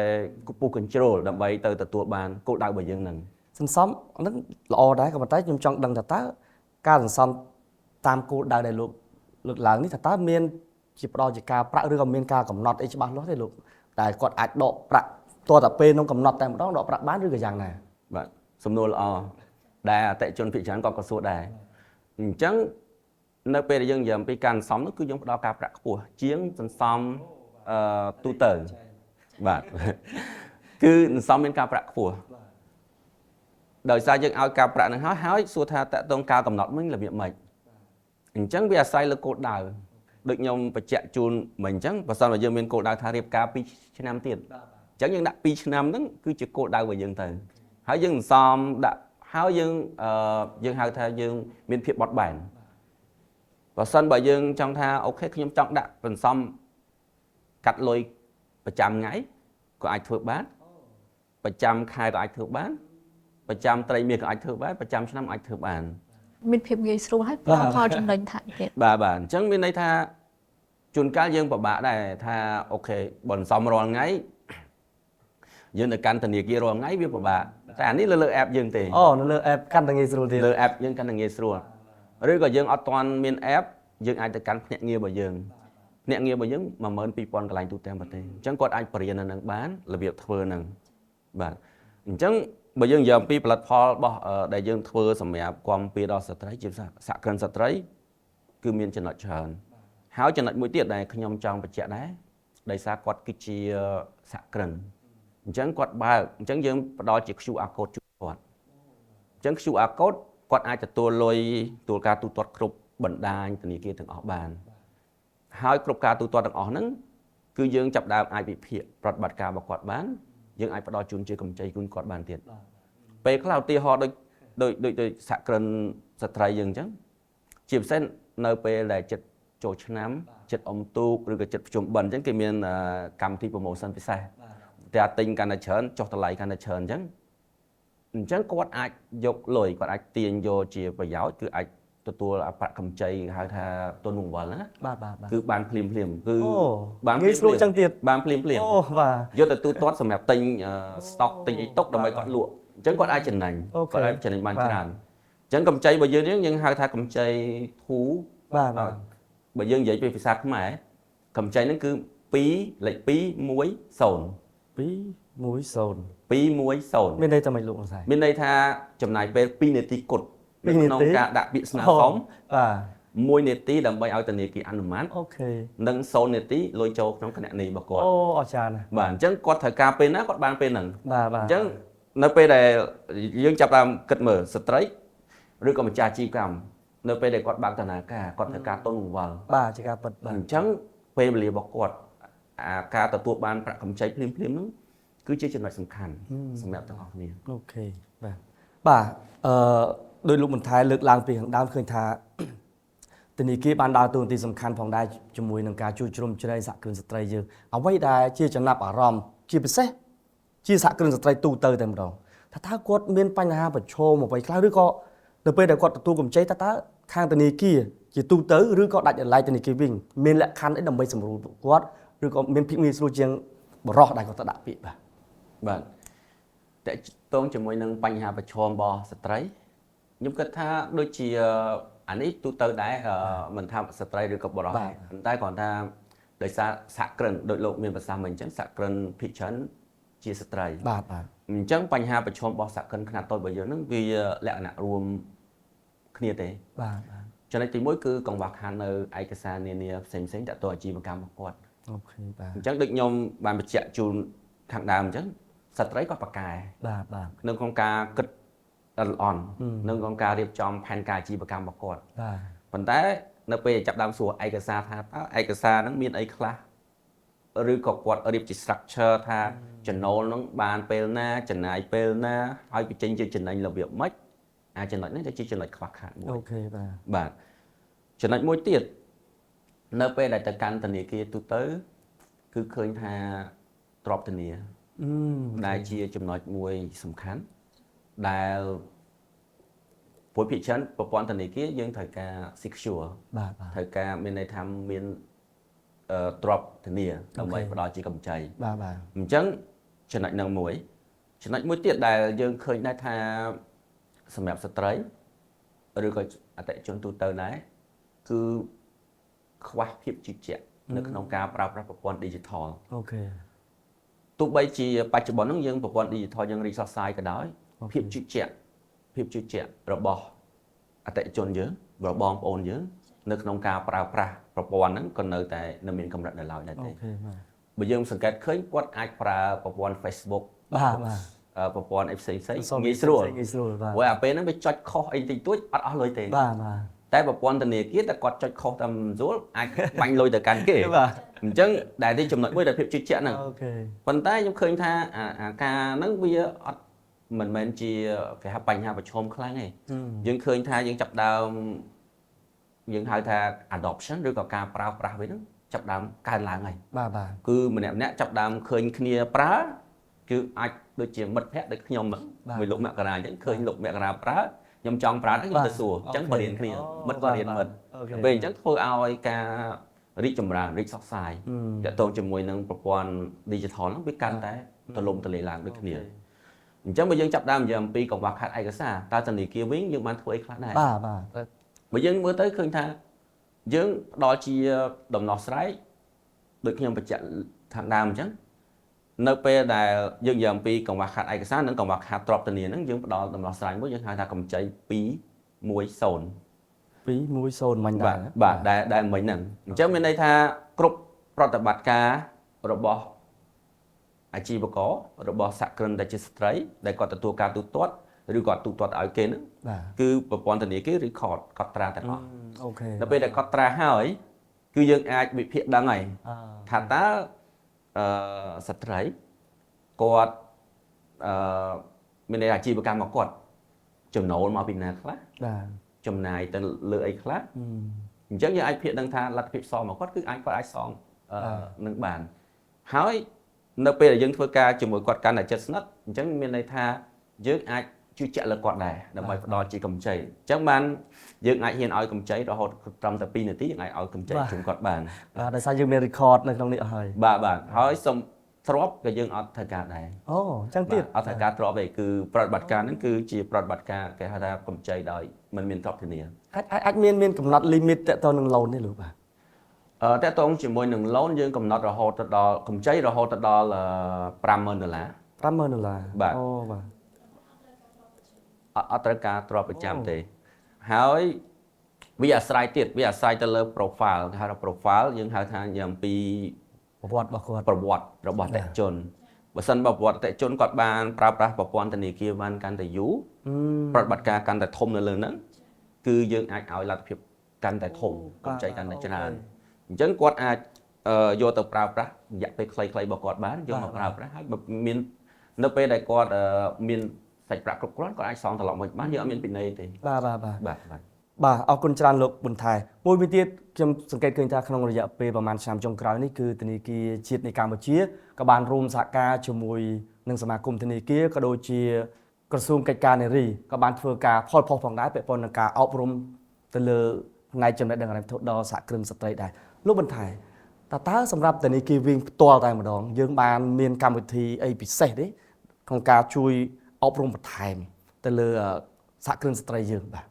ពុះ control ដើម្បីទៅទទួលបានគោលដៅរបស់យើងហ្នឹង សន្សំហ្នឹងល្អដែរក៏ប៉ុន្តែខ្ញុំចង់ដឹងថាតើការសន្សំតាមគោលដៅដែលលោកលើកឡើងនេះថាតើមានជាផ្ដល់ជាការប្រាក់ឬក៏មានការកំណត់អីច្បាស់លាស់ទេលោកតែគាត់អាចដកប្រាក់តតែពេលនោះកំណត់តែម្ដងដកប្រាក់បានឬក៏យ៉ាងណា បាទសំណួរល្អដែលអតិជនភាគច្រើនគាត់ក៏សួរដែរអញ្ចឹងនៅពេលដែលយើងនិយាយអំពីការសន្សំនោះគឺយើងផ្ដល់ការប្រាក់ខ្ពស់ជាងសន្សំទូទៅបាទគឺសន្សំមានការប្រាក់ខ្ពស់ដោយសារយើងឲ្យការប្រាក់នឹងហើយសួរថាតើតើការកំណត់វិញរបៀបម៉េចអញ្ចឹងវាអាស្រ័យលើគោលដៅដូចខ្ញុំបញ្ជាក់ជូនមិញអញ្ចឹងបើសិនបើយើងមានគោលដៅថារៀបការ2ឆ្នាំទៀតអញ្ចឹងយើងដាក់2ឆ្នាំហ្នឹងគឺជាគោលដៅរបស់យើងទៅហើយយើងសន្សំដាក់ហើយយើងហៅថាយើងមានភាពបត់បែនបើសិនបើយើងចង់ថាអូខេខ្ញុំចង់ដាក់សន្សំកាត់លុយប្រចាំថ្ងៃក៏អាចធ្វើបានប្រចាំខែក៏អាចធ្វើបានប្រចាំត្រីមាសក៏អាចធ្វើបានប្រចាំឆ្នាំអាចធ្វើបាន មានភាពងាយស្រួលហើយផ្ដល់ផលចំណេញថែមទៀត បាទអញ្ចឹងមានន័យថាជួនកាលយើងពិបាកដែរថាអូខេបើសន្សំរាល់ថ្ងៃយើងទៅកាន់ធនាគាររាល់ថ្ងៃវាពិបាកតែអានេះលើ app យើងទេ អូនៅលើ app កាន់តែងាយស្រួលទៀត លើ app យើងកាន់តែងាយស្រួលឬក៏យើងអត់ទាន់មាន app យើងអាចទៅកាន់ភ្នាក់ងាររបស់យើងភ្នាក់ងាររបស់យើង 12000 កន្លែងទូទាំងប្រទេសអញ្ចឹងគាត់អាចបរៀននៅនឹងបានរបៀបធ្វើនឹងបាទអញ្ចឹងបើយើងនិយាយអំពីផលិតផលរបស់ដែលយើងធ្វើសម្រាប់គាំពារដល់ស្ត្រីជាសហគ្រិនស្ត្រីគឺមានចំណុចច្រើនហើយចំណុចមួយទៀតដែលខ្ញុំចង់បញ្ជាក់ដែរដោយសារគាត់គឺជាសហគ្រិនអញ្ចឹងគាត់បើកអញ្ចឹងយើងផ្ដល់ជា QR code ជូនគាត់អញ្ចឹង QR code គាត់អាចទទួលលុយទទួលការទូទាត់គ្រប់បណ្ដាញធនាគារទាំងអស់បានហើយគ្រប់ការទូទាត់ទាំងអស់ហ្នឹងគឺយើងចាប់ដើមអាចវិភាគប្រតិបត្តិការរបស់គាត់បានយើងអាចផ្ដល់ជូនជាកម្ចីជូនគាត់បានទៀតពេលខ្លះឧទាហរណ៍ដូចសហគ្រិនស្ត្រីយើងអញ្ចឹងជាពិសេសនៅពេលដែលចិត្តចូលឆ្នាំចិត្តអុំទូកឬក៏ចិត្តប្រជុំបិណ្ឌអញ្ចឹងគេមានកម្មវិធី promotion ពិសេសតែទិញកាន់តែច្រើនចុះតម្លៃកាន់តែច្រើនអញ្ចឹងគាត់អាចយកលុយគាត់អាចទាញយកជាប្រយោជន៍គឺអាចទទួលប្រាក់កម្ចីហៅថាទុនបង្វិលណាបាទគឺបានភ្លាមគឺបានងាយស្រួលចឹងទៀត បានភ្លាម អូបាទ យកទៅទូទាត់សម្រាប់ទិញ stock ទិញអីទុកដើម្បីគាត់លក់អញ្ចឹងគាត់អាចចំណេញគាត់អាចចំណេញបានច្រើនអញ្ចឹងកម្ចីរបស់យើងហៅថាកម្ចីធូបាទ បើយើងនិយាយពីភាសាខ្មែរកម្ចីហ្នឹងគឺ2លេខ210 210មានន័យថាម៉េចលោកសាយ មានន័យថាចំណាយពេល2នាទីគត់ក្នុងការដាក់ពាក្យស្នើសុំបាទ1នាទីដើម្បីឲ្យធនាគារអនុម័តអូខេនិង0នាទីលុយចូលក្នុងគណនីរបស់គាត់អូអស្ចារ្យណាស់បាទអញ្ចឹងគាត់ត្រូវការពេលណាគាត់បានពេលហ្នឹងបាទអញ្ចឹងនៅពេលដែលយើងចាប់តាមគិតមើលស្ត្រីឬក៏ម្ចាស់អាជីវកម្មនៅពេលដែលគាត់បើកធនាគារគាត់ត្រូវការទុនបង្វិលបាទជាការពិតបាទអញ្ចឹងពេលវេលារបស់គាត់ការទទួលបានប្រាក់កម្ចីភ្លាមហ្នឹងគឺជាចំណុចសំខាន់សម្រាប់ទាំងអស់គ្នាអូខេបាទដោយលោកបន្ថែលើកឡើងពីខាងដើមឃើញថាធនាគារបានដើរតួនាទីសំខាន់ផងដែរជាមួយនឹងការជួយជ្រោមជ្រែងសហគ្រិនស្ត្រីយើងអ្វីដែលជាចំណាប់អារម្មណ៍ជាពិសេសជាសហគ្រិនស្ត្រីទូទៅតែម្ដងថាតើគាត់មានបញ្ហាប្រឈមអ្វីខ្លះឬក៏នៅពេលដែលគាត់ទទួលកម្ចីតើខាងធនាគារជាទូទៅឬក៏ដាច់ដោយឡែកធនាគារវិញមានលក្ខខណ្ឌអីដើម្បីសម្រួលគាត់ឬក៏មានភាពងាយស្រួលជាងបរិះដែលគាត់ទៅដាក់ពាក្យបាទតើតងជាមួយនឹងបញ្ហាប្រឈមរបស់ស្ត្រីខ្ញុំគិតថាដូចជាអានេះទូទៅដែរមិនថាស្ត្រីឬក៏បុរសទេតែគ្រាន់ថា ដោយសារសហគ្រិនដោយលោកមានប្រសាសន៍មិញអញ្ចឹងសហគ្រិនភិកច្រើនជាស្ត្រី បាទ អញ្ចឹងបញ្ហាប្រឈមរបស់សហគ្រិនខ្នាតតូចរបស់យើងហ្នឹងវាលក្ខណៈរួមគ្នាទេ បាទ ចំណុចទី1គឺកង្វះខាតនៅឯកសារនានាផ្សេងៗតាក់ទងអាជីវកម្មរបស់គាត់ អូខេបាទ អញ្ចឹងដូចខ្ញុំបានបញ្ជាក់ជូនខាងដើមអញ្ចឹងស្ត្រីក៏ប្រកែ បាទ នៅក្នុងការគិតល្អន់នៅក្នុងការរៀបចំផែនការអាជីវកម្មរបស់គាត់ បាទ ប៉ុន្តែនៅពេលចាប់ដើមសួរឯកសារថាតើឯកសារហ្នឹងមានអីខ្លះឬក៏គាត់រៀបជា structure ថាចំណូលហ្នឹងបានពេលណាចំណាយពេលណាហើយបញ្ចេញជាចំណេញរបៀបម៉េចអាចចំណុចនេះទៅជាចំណុចខ្វះខាតមួយ អូខេបាទ បាទចំណុចមួយទៀតនៅពេលដែលទៅកាន់ធនាគារទូទៅគឺឃើញថាទ្រព្យធនាដែលជាចំណុចមួយសំខាន់ដែលពួកភាគច្រើនប្រព័ន្ធធនាគារយើងត្រូវការ secure បាទ ត្រូវការមានន័យថាមានទ្រព្យធនាដើម្បីផ្ដល់ជាកម្ចី បាទ អញ្ចឹងចំណុចនឹងមួយចំណុចមួយទៀតដែលយើងឃើញដែរថាសម្រាប់ស្ត្រីឬក៏អតិថិជនទូទៅដែរគឺខ្វះភាពជឿជាក់នៅក្នុងការប្រើប្រាស់ប្រព័ន្ធ digital អូខេ ទោះបីជាបច្ចុប្បន្នហ្នឹងយើងប្រព័ន្ធ digital យើងរីកសុសសាយក៏ដោយភាពជឿជាក់របស់អតិថិជនយើងរបស់បងប្អូនយើងនៅក្នុងការប្រើប្រាស់ប្រព័ន្ធហ្នឹងក៏នៅតែនៅមានកម្រិតនៅឡើយដែរ អូ ទេ ខេបាទ បើយើងសង្កេតឃើញគាត់អាចប្រើប្រព័ន្ធ Facebook បាទ ប្រព័ន្ធអីផ្សេងៗងាយស្រួល បាទ ព្រោះអាពេលហ្នឹងវាចុចខុសអីតិចតួចអត់អស់លុយទេ បាទ តែប្រព័ន្ធធនាគារតែគាត់ចុចខុសតាមស្រួលអាចបាញ់លុយទៅកាន់គេ បាទ អញ្ចឹងដែលទីចំណុចមួយដែលភាពជឿជាក់ហ្នឹង អូខេ ប៉ុន្តែខ្ញុំឃើញថាអាការហ្នឹងវាអត់មិនមែនជាគេហៅបញ្ហាប្រឈមខ្លាំងទេយើងឃើញថាយើងចាប់ដើមយើងហៅថា adoption ឬក៏ការប្រើប្រាស់វាហ្នឹងចាប់ដើមកើនឡើងហើយ បាទ គឺម្នាក់ចាប់ដើមឃើញគ្នាប្រើគឺអាចដូចជាមិត្តភ័ក្តិដូចខ្ញុំមួយលោកមករាអញ្ចឹងឃើញលោកមករាប្រើខ្ញុំចង់ប្រើហ្នឹងខ្ញុំទៅសួរអញ្ចឹងបរៀនគ្នាមិត្តបរៀនមិត្តពេលអញ្ចឹងធ្វើឲ្យការរីកចម្រើនរីកសុខសាយតាក់ទងជាមួយនឹងប្រព័ន្ធ digital ហ្នឹងវាកាន់តែទលំទលាយឡើងដូចគ្នាអញ្ចឹងបើយើងចាប់ដើមនិយាយអំពីកង្វះខាតឯកសារតើធនាគារវិញយើងបានធ្វើអីខ្លះដែរ បាទ បើយើងមើលទៅឃើញថាយើងផ្ដល់ជាដំណោះស្រាយដូចខ្ញុំបញ្ជាក់ខាងដើមអញ្ចឹងនៅពេលដែលយើងនិយាយអំពីកង្វះខាតឯកសារនិងកង្វះខាតទ្រព្យធនាហ្នឹងយើងផ្ដល់ដំណោះស្រាយមួយយើងហៅថាកម្ចី210 210មិញដែរ បាទដែលមិញហ្នឹងអញ្ចឹងមានន័យថាគ្រប់ប្រតិបត្តិការរបស់អាជីវកររបស់សហគ្រិនដែលជាស្ត្រីដែលគាត់ទទួលការទូទាត់ឬគាត់ទូទាត់ឲ្យគេហ្នឹង បាទ គឺប្រព័ន្ធធនាគារ record កត់ត្រាទាំងអស់ អូខេ ដល់ពេលដែលកត់ត្រាហើយគឺយើងអាចវិភាគដឹងហើយថាតើស្ត្រីគាត់មានអាជីវកម្មរបស់គាត់ចំណូលមកពីណាខ្លះ បាទ ចំណាយទៅលើអីខ្លះអញ្ចឹងយើងអាចភាគដឹងថាលទ្ធភាពសងរបស់គាត់គឺគាត់អាចសងនឹងបានហើយនៅពេលដែលយើងធ្វើការជាមួយគាត់កាន់តែជិតស្និទ្ធអញ្ចឹងមានន័យថាយើងអាចជឿជាក់លើគាត់ដែរដើម្បីផ្ដល់ជាកម្ចីអញ្ចឹងបានយើងអាចហ៊ានឲ្យកម្ចីរហូតត្រឹមតែ2នាទីយើងអាចឲ្យកម្ចីជូនគាត់បាន បាទដោយសារយើងមាន record នៅក្នុងនេះអស់ហើយ បាទហើយសុំទ្របក៏យើងអត់ត្រូវការដែរ អូអញ្ចឹងទៀត អត់ត្រូវការទ្របទេគឺប្រតិបត្តិការហ្នឹងគឺជាប្រតិបត្តិការគេហៅថាកម្ចីដោយមិនមានទ្រព្យធានា អាចមានកំណត់ limit តទៅនឹង loan នេះឬបាទ តើតងជាមួយនឹង loan យើងកំណត់រហូតទៅដល់កម្ចីរហូតទៅដល់$50,000 $50,000 បាទ អូបាទ អត់ត្រូវការទ្រព្យប្រចាំទេហើយវាអាស្រ័យទៀតវាអាស្រ័យទៅលើ profile គេហៅថា profile យើងហៅថាយ៉ាងពី ប្រវត្តិរបស់គាត់ ប្រវត្តិរបស់អតិថិជនបើសិនបើប្រវត្តិអតិថិជនគាត់បានប្រើប្រាស់ប្រព័ន្ធធនាគារបានកាន់តែយូរប្រតិបត្តិការកាន់តែធំនៅលើហ្នឹងគឺយើងអាចឲ្យលទ្ធភាពកាន់តែធំកម្ចីកាន់តែច្រើនអញ្ចឹងគាត់អាចយកទៅប្រើប្រាស់រយៈពេលខ្លីៗរបស់គាត់បានយកមកប្រើប្រាស់ហើយមាននៅពេលដែលគាត់មានសាច់ប្រាក់គ្រប់គ្រាន់គាត់អាចសងត្រឡប់មកបានយើងអត់មានពិន័យទេ បាទ បាទ អរគុណច្រើនលោកប៊ុនថែមួយវិញទៀតខ្ញុំសង្កេតឃើញថាក្នុងរយៈពេលប្រហែលឆ្នាំចុងក្រោយនេះគឺធនាគារជាតិនៃកម្ពុជាក៏បានរួមសហការជាមួយនឹងសមាគមធនាគារក៏ដូចជាក្រសួងកិច្ចការនារីក៏បានធ្វើការផលផុសផងដែរពាក់ព័ន្ធនឹងការអប់រំទៅលើផ្នែកចំណេះដឹងហិរញ្ញវត្ថុដល់សហគ្រិនស្ត្រីដែរលោកប៊ុនថែតើសម្រាប់ធនាគារវិញផ្ទាល់តែម្ដងយើងបានមានកម្មវិធីអីពិសេសទេក្នុងការជួយអប់រំបន្ថែមទៅលើសហគ្រិនស្ត្រីយើងបាទ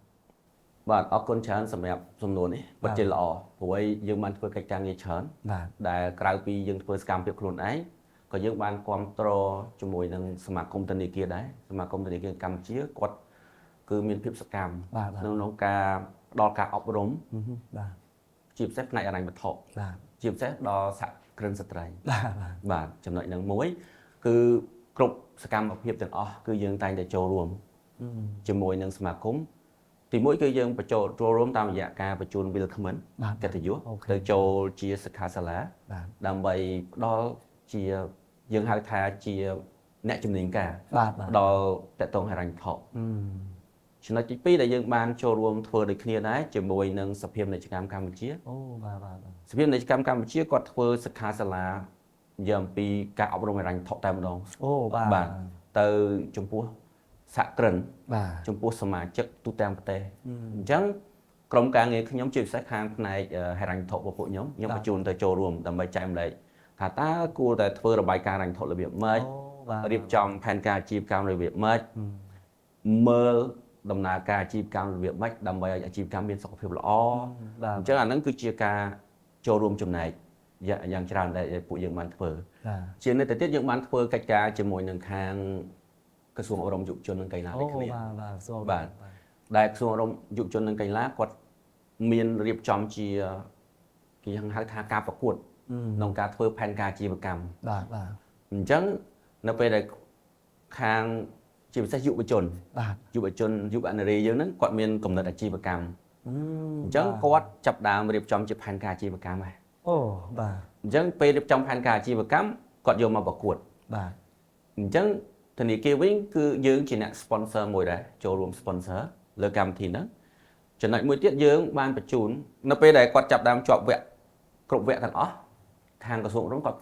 បាទអរគុណច្រើនសម្រាប់សំណួរនេះពិតជាល្អព្រោះឯយើងបានធ្វើកិច្ចការងារច្រើន បាទ ដែលក្រៅពីយើងធ្វើសកម្មភាពខ្លួនឯងក៏យើងបានគ្រប់គ្រងជាមួយនឹងសមាគមធនាគារដែរសមាគមធនាគារកម្ពុជាគាត់គឺមានភាពសកម្មក្នុងការផ្ដល់ការអប់រំ បាទ ជាពិសេសផ្នែកហិរញ្ញវត្ថុ បាទ ជាពិសេសដល់សហគ្រិនស្ត្រី បាទ បាទចំណុចហ្នឹងមួយគឺគ្រប់សកម្មភាពទាំងអស់គឺយើងតែងតែចូលរួមជាមួយនឹងសមាគមទីមួយគឺយើងបញ្ចូលរួមតាមរយៈការបញ្ជូន Willcomen កិត្តិយសទៅចូលជាសិក្ខាសាលា បាទ ដើម្បីផ្ដល់ជាយើងហៅថាជាអ្នកជំនាញការ បាទ ផ្ដល់តកតងហិរញ្ញវត្ថុចំណុចទី2ដែលយើងបានចូលរួមធ្វើដូចគ្នាដែរជាមួយនឹងសភាពាណិជ្ជកម្មកម្ពុជា អូបាទបាទ សភាពាណិជ្ជកម្មកម្ពុជាគាត់ធ្វើសិក្ខាសាលាយ៉ាងអំពីការអប់រំហិរញ្ញវត្ថុតែម្ដង អូបាទ បាទទៅចំពោះសហគ្រិន បាទ ចំពោះសមាជិកទូទាំងប្រទេសអញ្ចឹងក្រុមការងារខ្ញុំជាពិសេសខាងផ្នែកហិរញ្ញវត្ថុរបស់ពួកខ្ញុំបញ្ជូនទៅចូលរួមដើម្បីចែកម្លែកថាតើគួរតែធ្វើរបាយការណ៍ហិរញ្ញវត្ថុរបៀបម៉េចរៀបចំផែនការអាជីវកម្មរបៀបម៉េចមើលដំណើរការអាជីវកម្មរបៀបម៉េចដើម្បីឲ្យអាជីវកម្មមានសុខភាពល្អអញ្ចឹងអាហ្នឹងគឺជាការចូលរួមចំណែកយ៉ាងច្រើនដែលពួកយើងបានធ្វើជានិច្ចទៅទៀតយើងបានធ្វើកិច្ចការជាមួយនឹងខាងក្រសួងអប់រំយុវជននិងកីឡាដូចគ្នាបាទដែលក្រសួងអប់រំយុវជននិងកីឡាគាត់មានរៀបចំជាគេហៅថាការប្រកួតក្នុងការធ្វើផែនការអាជីវកម្មបាទបាទ អញ្ចឹងនៅពេលដែលខាងជាពិសេសយុវជនបាទយុវជនយុវនារីយើងហ្នឹងគាត់មានគំនិតអាជីវកម្មអញ្ចឹងគាត់ចាប់ដើមរៀបចំជាផែនការអាជីវកម្មហើយ អូបាទ អញ្ចឹងពេលរៀបចំផែនការអាជីវកម្មគាត់យកមកប្រកួត បាទ អញ្ចឹងធនាគារវិញគឺយើងជាអ្នក sponsor មួយដែរចូលរួម sponsor លើកម្មវិធីហ្នឹងចំណុចមួយទៀតយើងបានបញ្ជូននៅពេលដែលគាត់ចាប់ដើមជាប់វគ្គគ្រប់វគ្គទាំងអស់ខាងក្រសួងអប់រំគាត់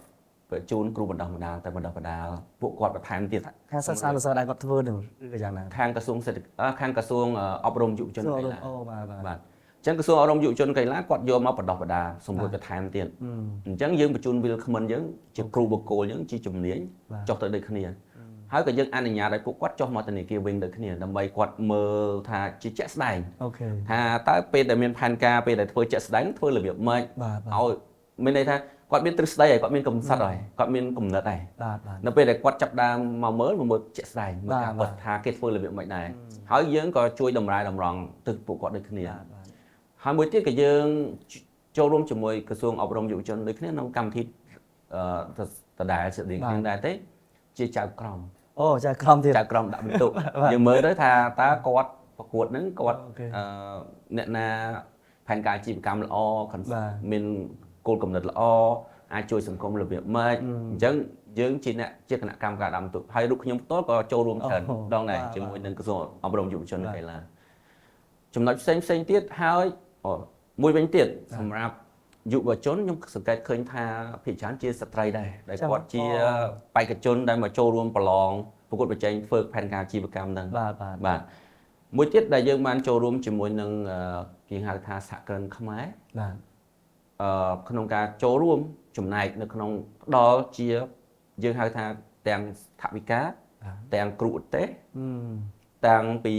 បញ្ជូនគ្រូបណ្ដុះបណ្ដាលទៅបណ្ដុះបណ្ដាលពួកគាត់បន្ថែមទៀត ខាងសិក្សានុសិស្សដែលគាត់ធ្វើនឹងគឺយ៉ាងណា ខាងក្រសួងសេដ្ឋកិច្ចខាងក្រសួងអប់រំយុវជនកីឡា អូបាទបាទ បាទអញ្ចឹងក្រសួងអប់រំយុវជនកីឡាគាត់យកមកបណ្ដុះបណ្ដាលសម្រួលបន្ថែមទៀតអញ្ចឹងយើងបញ្ជូន Willcomen យើងជាគ្រូបកគោលយើងជាជំនាញចុះទៅដូចគ្នាហើយក៏យើងអនុញ្ញាតឲ្យពួកគាត់ចុះមកធនាគារវិញដូចគ្នាដើម្បីគាត់មើលថាជាជាក់ស្ដែង អូខេ ថាតើពេលដែលមានផែនការពេលដែលធ្វើជាក់ស្ដែងធ្វើរបៀបម៉េច បាទ ឲ្យមានន័យថាគាត់មានទ្រឹស្ដីហើយគាត់មានកំណត់ហើយគាត់មានគំនិតហើយ បាទបាទ នៅពេលដែលគាត់ចាប់ដើមមកមើលជាក់ស្ដែងមើលការពិតថាគេធ្វើរបៀបម៉េចដែរហើយយើងក៏ជួយតម្រែតម្រង់ទៅពួកគាត់ដូចគ្នាហើយមួយទៀតក៏យើងចូលរួមជាមួយក្រសួងអប់រំយុវជនដូចគ្នាក្នុងកម្មវិធីដដែលស្តីគ្នាដែរទេជាចៅក្រម អូចាក្រុមទៀត ចៅក្រមដាក់បន្ទុកយើងមើលទៅថាតើគាត់ប្រកួតហ្នឹងគាត់អ្នកណាផែនការអាជីវកម្មល្អមានគោលគំនិតល្អអាចជួយសង្គមរបៀបម៉េចអញ្ចឹងយើងជាអ្នកជាគណៈកម្មការដាក់បន្ទុកហើយរូបខ្ញុំផ្ទាល់ក៏ចូលរួមច្រើនដងដែរជាមួយនឹងក្រសួងអប់រំយុវជននិងកីឡាចំណុចផ្សេងទៀតហើយមួយវិញទៀតសម្រាប់យុវជនខ្ញុំសង្កេតឃើញថាភាគច្រើនជាស្ត្រីដែរដែលគាត់ជាបេក្ខជនដែលមកចូលរួមប្រឡងប្រកួតប្រជែងធ្វើផែនការអាជីវកម្មហ្នឹងបាទមួយទៀតដែលយើងបានចូលរួមជាមួយនឹងគេហៅថាសហគ្រិនខ្មែរបាទក្នុងការចូលរួមចំណែកនៅក្នុងផ្ដល់ជាយើងហៅថាទាំងថវិកាទាំងគ្រូឧទ្ទេសទាំងពី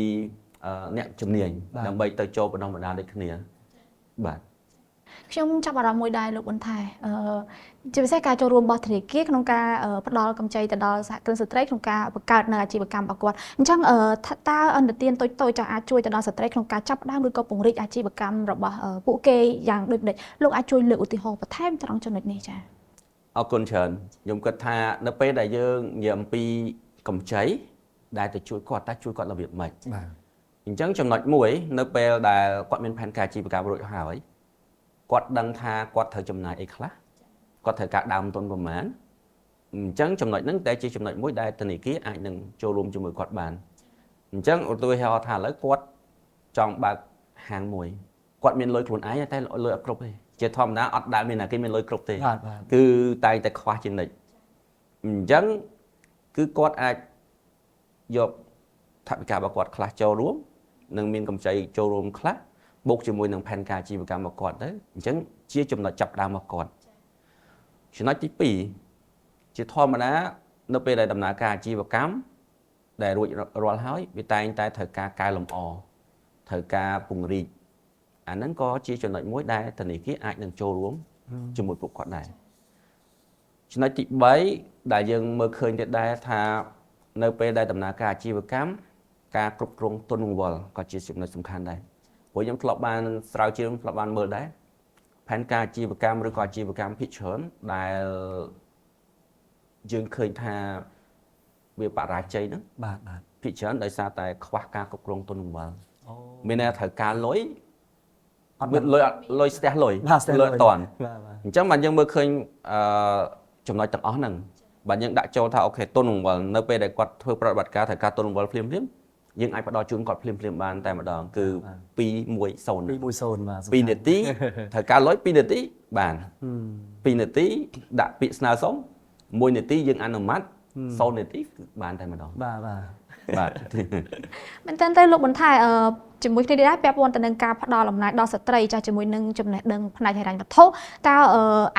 អ្នកជំនាញដើម្បីទៅចូលបណ្ដុះបណ្ដាលដូចគ្នាបាទ ខ្ញុំចាប់អារម្មណ៍មួយដែរលោកប៊ុនថែជាពិសេសការចូលរួមរបស់ធនាគារក្នុងការផ្ដល់កម្ចីទៅដល់សហគ្រិនស្ត្រីក្នុងការបង្កើតនៅអាជីវកម្មរបស់គាត់អញ្ចឹងតើអន្តរជាតិតូចៗអាចជួយទៅដល់ស្ត្រីក្នុងការចាប់ផ្ដើមឬក៏ពង្រីកអាជីវកម្មរបស់ពួកគេយ៉ាងដូចម្តេចលោកអាចជួយលើកឧទាហរណ៍បន្ថែមត្រង់ចំណុចនេះចា៎ អរគុណច្រើនខ្ញុំគិតថានៅពេលដែលយើងនិយាយអំពីកម្ចីដែលទៅជួយគាត់តែជួយគាត់របៀបម៉េចបាទអញ្ចឹងចំណុចមួយនៅពេលដែលគាត់មានផែនការអាជីវកម្មរួចហើយគាត់ដឹងថាគាត់ត្រូវចំណាយអីខ្លះគាត់ត្រូវការដើមទុនប្រមាណអញ្ចឹងចំណុចហ្នឹងតែជាចំណុចមួយដែលធនាគារអាចនឹងចូលរួមជាមួយគាត់បានអញ្ចឹងឧទាហរណ៍ថាឥឡូវគាត់ចង់បើកហាងមួយគាត់មានលុយខ្លួនឯងតែលុយអត់គ្រប់ទេជាធម្មតាអត់ដែលមានណាគេមានលុយគ្រប់ទេគឺតែងតែខ្វះជានិច្ចអញ្ចឹងគឺគាត់អាចយកថវិការបស់គាត់ខ្លះចូលរួមនិងមានកម្ចីចូលរួមខ្លះបូកជាមួយនឹងផែនការអាជីវកម្មរបស់គាត់ទៅអញ្ចឹងជាចំណុចចាប់ដើមរបស់គាត់ចំណុចទី2ជាធម្មតានៅពេលដែលដំណើរការអាជីវកម្មដែលរួចរាល់ហើយវាតែងតែត្រូវការកែលម្អត្រូវការពង្រីក អាហ្នឹងក៏ជាចំណុចមួយដែលធនាគារអាចនឹងចូលរួមជាមួយពួកគាត់ដែរចំណុចទី3ដែលយើងមើលឃើញទៀតដែរថានៅពេលដែលដំណើរការអាជីវកម្មការគ្រប់គ្រងទុនបង្វិលក៏ជាចំណុចសំខាន់ដែរព្រោះខ្ញុំធ្លាប់បានស្រាវជ្រាវធ្លាប់បានមើលដែរផែនការអាជីវកម្មឬក៏អាជីវកម្មភាគច្រើនដែលយើងឃើញថាវាបរាជ័យហ្នឹង បាទ ភាគច្រើនដោយសារតែខ្វះការគ្រប់គ្រងទុនបង្វិល អូ មានន័យថាត្រូវការលុយ អត់ មានលុយស្ទះលុយ បាទស្ទះលុយ អត់តាន់ បាទ អញ្ចឹងបាទយើងមើលឃើញចំណុចទាំងអស់ហ្នឹងបាទយើងដាក់ចូលថាអូខេទុនបង្វិលនៅពេលដែលគាត់ធ្វើប្រតិបត្តិការត្រូវការទុនបង្វិលភ្លាមៗយើងអាចផ្ដល់ជូនគាត់ភ្លាមៗបានតែម្ដងគឺ210 210បាទ 2នាទីត្រូវការលុយ2នាទីបាន2នាទីដាក់ពាក្យស្នើសុំ1នាទីយើងអនុម័ត0នាទីគឺបានតែម្ដង បាទ បាទ មែនតើទៅលោកបន្ថែជាមួយគ្នាដែរពាក់ព័ន្ធទៅនឹងការផ្ដល់អំណាចដល់ស្ត្រីចាស់ជាមួយនឹងចំណេះដឹងផ្នែកហិរញ្ញវត្ថុតើ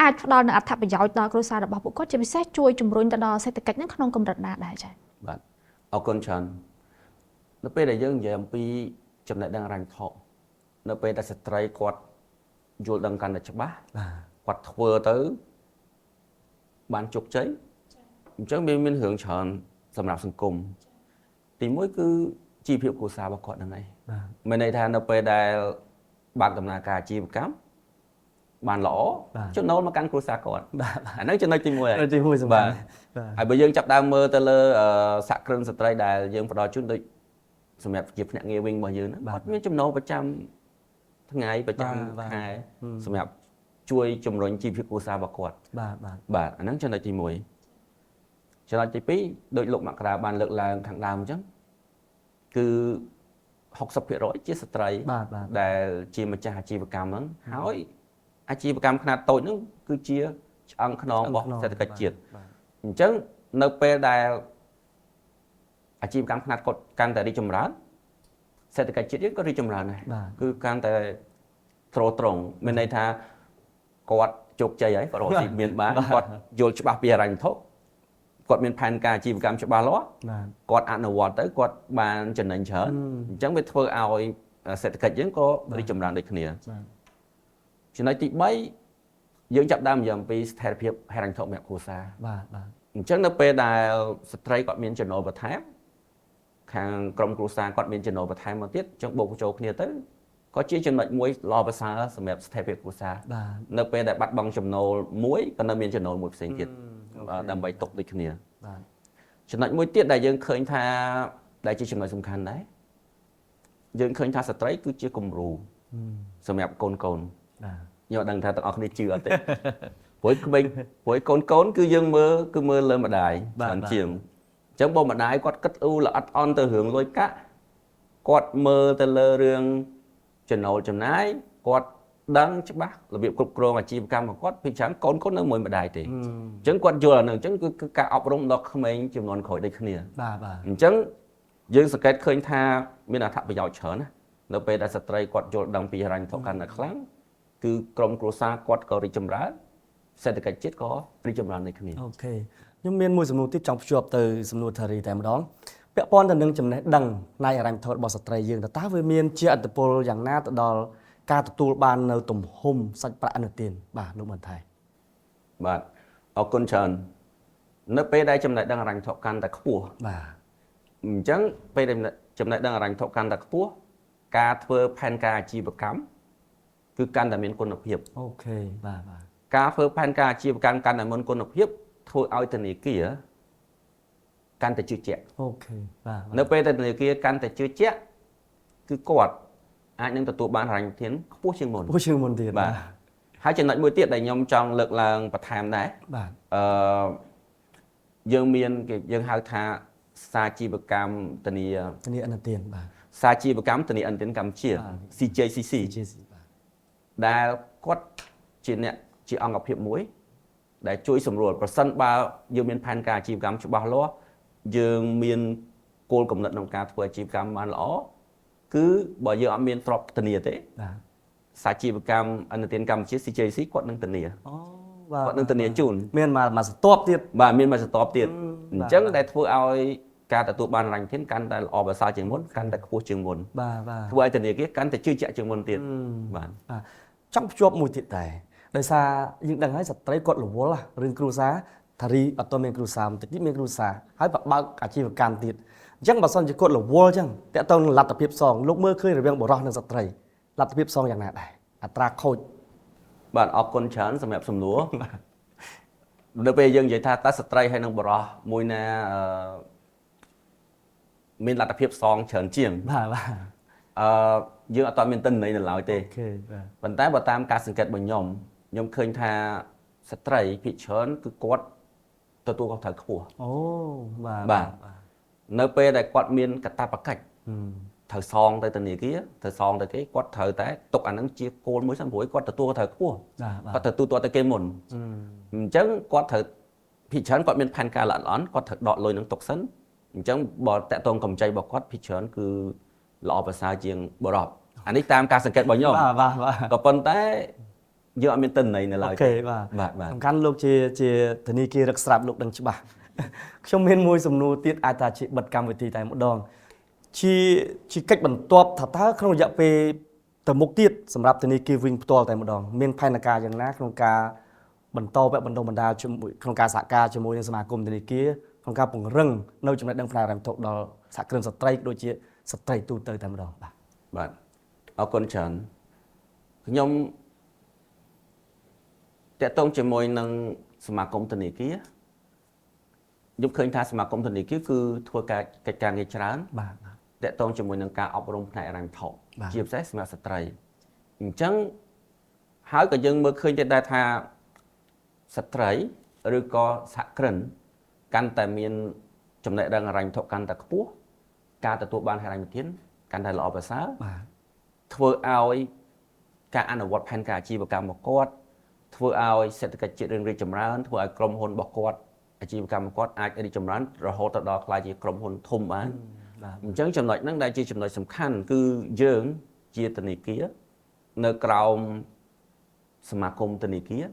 អាចផ្ដល់នូវអត្ថប្រយោជន៍ដល់គ្រួសាររបស់ពួកគាត់ជាពិសេសជួយជំរុញទៅដល់សេដ្ឋកិច្ចនឹងក្នុងកម្រិតណាដែរចា៎ បាទអរគុណច្រើននៅពេលដែលយើងនិយាយអំពីចំណេះដឹងហិរញ្ញវត្ថុនៅពេលដែលស្ត្រីគាត់យល់ដឹងកាន់តែច្បាស់ បាទ គាត់ធ្វើទៅបានជោគជ័យអញ្ចឹងវាមានរឿងច្រើនសម្រាប់សង្គមទីមួយគឺជីវភាពគ្រួសាររបស់គាត់ហ្នឹងឯង បាទ មានន័យថានៅពេលដែលបើកដំណើរការអាជីវកម្មបានល្អចំណូលមកកាន់គ្រួសារគាត់ បាទ អាហ្នឹងចំណុចទី1ហើយ ទី1សម្រាប់ ហើយបើយើងចាប់ដើមមើលទៅលើសហគ្រិនស្ត្រីដែលយើងផ្ដល់ជូនដូចសម្រាប់ជាភ្នាក់ងារវិញរបស់យើងហ្នឹងគាត់មានចំណូលប្រចាំថ្ងៃប្រចាំខែសម្រាប់ជួយជំរុញជីវភាពគ្រួសាររបស់គាត់ បាទអាហ្នឹងចំណុចទី1ចំណុចទី2ដោយលោកមករាបានលើកឡើងខាងដើមអញ្ចឹងគឺ 60% ជាស្ត្រី បាទ ដែលជាម្ចាស់អាជីវកម្មហ្នឹងហើយអាជីវកម្មខ្នាតតូចហ្នឹងគឺជាឆ្អឹងខ្នងរបស់សេដ្ឋកិច្ចជាតិអញ្ចឹងនៅពេលដែលអាជីវកម្មខ្នាតគាត់កាន់តែរីកចម្រើនសេដ្ឋកិច្ចជាតិយើងក៏រីកចម្រើនដែរគឺកាន់តែទ្រទ្រង់មានន័យថាគាត់ជោគជ័យហើយគាត់រកស៊ីមានបានគាត់យល់ច្បាស់ពីហិរញ្ញវត្ថុគាត់មានផែនការអាជីវកម្មច្បាស់លាស់គាត់អនុវត្តទៅគាត់បានចំណេញច្រើនអញ្ចឹងវាធ្វើឲ្យសេដ្ឋកិច្ចយើងក៏រីកចម្រើនដូចគ្នាចំណុចទី3យើងចាប់ដើមនិយាយអំពីស្ថិរភាពហិរញ្ញវត្ថុសម្រាប់គ្រួសារ បាទ អញ្ចឹងនៅពេលដែលស្ត្រីគាត់មានចំណូលបន្ថែមខាងក្រុមគ្រួសារគាត់មានចំណូលបន្ថែមមកទៀតអញ្ចឹងបូកបញ្ចូលគ្នាទៅក៏ជាចំណុចមួយល្អប្រសើរសម្រាប់ស្ថិរភាពគ្រួសារនៅពេលដែលបាត់បង់ចំណូលមួយក៏នៅមានចំណូលមួយផ្សេងទៀតដើម្បីទុកដូចគ្នាចំណុចមួយទៀតដែលយើងឃើញថាដែលជាចំណុចសំខាន់ដែរយើងឃើញថាស្ត្រីគឺជាគំរូសម្រាប់កូនខ្ញុំអត់ដឹងថាទាំងអស់គ្នាជឿអត់ទេ ព្រោះក្មេងព្រោះកូនគឺយើងមើលលើម្ដាយបានជាងអញ្ចឹងបើម្ដាយគាត់គិតល្អិតអន់ទៅរឿងលុយកាក់គាត់មើលទៅលើរឿងចំណូលចំណាយគាត់ដឹងច្បាស់របៀបគ្រប់គ្រងអាជីវកម្មរបស់គាត់ពីច្រើនកូននៅមួយម្ដាយទេអញ្ចឹងគាត់យល់អានឹងអញ្ចឹងគឺការអប់រំដល់ក្មេងចំនួនក្រោយដូចគ្នាអញ្ចឹងយើងសង្កេតឃើញថាមានអត្ថប្រយោជន៍ច្រើនណានៅពេលដែលស្ត្រីគាត់យល់ដឹងពីហិរញ្ញវត្ថុកាន់តែខ្លាំងគឺក្រុមគ្រួសារគាត់ក៏រីកចម្រើនសេដ្ឋកិច្ចជាតិក៏រីកចម្រើនដូចគ្នា អូខេខ្ញុំមានមួយសំណួរទៀតចង់ភ្ជាប់ទៅសំណួរធារីតែម្ដងពាក់ព័ន្ធទៅនឹងចំណេះដឹងផ្នែកហិរញ្ញវត្ថុរបស់ស្ត្រីយើងតើវាមានជាឥទ្ធិពលយ៉ាងណាទៅដល់ការទទួលបាននៅទំហំសាច់ប្រាក់ឥណទានបាទលោកបន្ថែម បាទអរគុណច្រើននៅពេលដែលចំណេះដឹងហិរញ្ញវត្ថុកាន់តែខ្ពស់ បាទ អញ្ចឹងពេលដែលចំណេះដឹងហិរញ្ញវត្ថុកាន់តែខ្ពស់ការធ្វើផែនការអាជីវកម្មគឺកាន់តែមានគុណភាព អូខេបាទ ការធ្វើផែនការអាជីវកម្មកាន់តែមានគុណភាពធ្វើឲ្យធនាគារកាន់តែជឿជាក់ អូខេបាទ នៅពេលដែលធនាគារកាន់តែជឿជាក់គឺគាត់អាចនឹងទទួលបានហិរញ្ញទានខ្ពស់ជាងមុន ពោះជាងមុនទៀត បាទហើយចំណុចមួយទៀតដែលខ្ញុំចង់លើកឡើងបន្ថែមដែរ បាទ យើងមានយើងហៅថាសាជីវកម្មធានា ឥណទានបាទ សាជីវកម្មធានាឥណទានកម្ពុជា CJCC ដែលគាត់ជាអ្នកជាអង្គភាពមួយដែលជួយសម្រួលប្រសិនបើយើងមានផែនការអាជីវកម្មច្បាស់លាស់យើងមានគោលគំនិតក្នុងការធ្វើអាជីវកម្មបានល្អគឺបើយើងអត់មានទ្រព្យធានាទេ បាទ សាជីវកម្មឥណទានកម្ពុជា CJC គាត់នឹងធានា អូបាទ គាត់នឹងធានាជូន មានមកស្ទាប់ទៀត បាទមានមកស្ទាប់ទៀតអញ្ចឹងដែលធ្វើឲ្យ ការទទួលបានរ៉ាញ់ធានកាន់តែល្អប្រសើរជាងមុនកាន់តែខ្ពស់ជាងមុន បាទ ធ្វើឲ្យធនាគារកាន់តែជឿជាក់ជាងមុនទៀតបាទ ចង់ភ្ជាប់មួយទៀតដែរដោយសារយើងដឹងហើយស្ត្រីគាត់រវល់រឿងគ្រួសារធារីអត់ទាន់មានគ្រួសារបន្តិចទៀតមានគ្រួសារហើយបើកអាជីវកម្មទៀតអញ្ចឹងបើសិនជាគាត់រវល់អញ្ចឹងតើតើលទ្ធភាពសងលោកមើលឃើញរវាងបុរសនិងស្ត្រីលទ្ធភាពសងយ៉ាងណាដែរអត្រាខូច បាទអរគុណច្រើនសម្រាប់សំណួរនៅពេលយើងនិយាយថាតើស្ត្រីហើយនឹងបុរសមួយណាមានលទ្ធភាពសងច្រើនជាង បាទ យើងអត់ទាន់មានទិន្នន័យនៅឡើយទេ អូខេបាទ ប៉ុន្តែបើតាមការសង្កេតរបស់ខ្ញុំឃើញថាស្ត្រីភាគច្រើនគឺគាត់ទទួលខុសត្រូវខ្ពស់ អូបាទ បាទនៅពេលដែលគាត់មានកាតព្វកិច្ចត្រូវសងទៅធនាគារត្រូវសងទៅគេគាត់ត្រូវតែទុកអានឹងជាគោលមួយសិនព្រោះគាត់ទទួលត្រូវខ្ពស់ បាទ គាត់ទទួលទៅគេមុនអញ្ចឹងគាត់ត្រូវភាគច្រើនគាត់មានផែនការល្អិតល្អន់គាត់ត្រូវដកលុយនឹងទុកសិនអញ្ចឹងបើតកតងកម្ចីរបស់គាត់ភាគច្រើនគឺល្អប្រសើរជាងបរិបអានេះតាមការសង្កេតរបស់ខ្ញុំ បាទ ក៏ប៉ុន្តែយើងអត់មានទិន្នន័យនៅឡើយ អូខេបាទ បាទ សំខាន់លោកជាធនាគាររឹកស្រាប់លោកដឹងច្បាស់ ខ្ញុំមានមួយសំណួរទៀតអាចថាជាបិទកម្មវិធីតែម្ដងជាកិច្ចបន្ទាប់ថាតើក្នុងរយៈពេលទៅមុខទៀតសម្រាប់ធនាគារវិញផ្ទាល់តែម្ដងមានផែនការយ៉ាងណាក្នុងការបន្តវគ្គបណ្ដុះបណ្ដាលជាមួយក្នុងការសហការជាមួយនឹងសមាគមធនាគារក្នុងការពង្រឹងនៅចំណេះដឹងផ្នែកហិរញ្ញវត្ថុដល់សហគ្រិនស្ត្រីដូចជាស្ត្រីទូទៅតែម្ដងបាទ បាទអរគុណច្រើនខ្ញុំតកតងជាមួយនឹងសមាគមធនាគារខ្ញុំឃើញថាសមាគមធនាគារគឺធ្វើការកិច្ចការងារច្រើន បាទ តកតងជាមួយនឹងការអប់រំផ្នែកហិរញ្ញវត្ថុ បាទ ជាពិសេសសម្រាប់ស្ត្រីអញ្ចឹងហើយក៏យើងមើលឃើញទៀតដែរថាស្ត្រីឬក៏សហគ្រិនកាន់តែមានចំណេះដឹងហិរញ្ញវត្ថុកាន់តែខ្ពស់ការទទួលបានហិរញ្ញវិធានកាន់តែល្អប្រសើរ បាទ ធ្វើឲ្យការអនុវត្តផែនការអាជីវកម្មរបស់គាត់ធ្វើឲ្យសេដ្ឋកិច្ចជាតិរឿងរីកចម្រើនធ្វើឲ្យក្រុមហ៊ុនរបស់គាត់អាជីវកម្មរបស់គាត់អាចរីកចម្រើនរហូតទៅដល់ក្លាយជាក្រុមហ៊ុនធំបាន បាទ អញ្ចឹងចំណុចហ្នឹងដែលជាចំណុចសំខាន់គឺយើងជាធនាគារនៅក្រោមសមាគមធនាគារ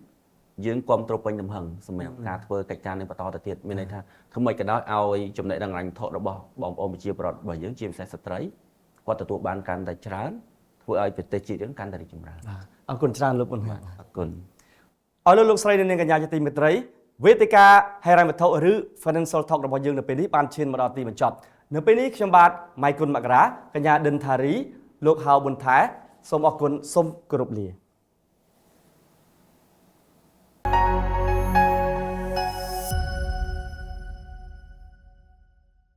យើងគ្រប់គ្រងពេញទំហឹងសម្រាប់ការធ្វើកិច្ចការនេះបន្តទៅទៀតមានន័យថាធ្វើម៉េចក៏ដោយឲ្យចំណេះដឹងហិរញ្ញវត្ថុរបស់បងប្អូនប្រជាពលរដ្ឋរបស់យើងជាពិសេសស្ត្រីគាត់ទទួលបានកាន់តែច្រើនធ្វើឲ្យប្រទេសជាតិយើងកាន់តែរីកចម្រើន អរគុណច្រើនលោកបុនហេតុ អរគុណ អរលោកស្រីនិងនាងកញ្ញាជាទីមេត្រីវេទិកាហិរញ្ញវត្ថុឬ Financial Talk របស់យើងនៅពេលនេះបានឈានមកដល់ទីបញ្ចប់នៅពេលនេះខ្ញុំបាទម៉ៃគុណមករាកញ្ញាដិនថារីលោកហៅប៊ុនថែសូមអរគុណសូមគោរពលា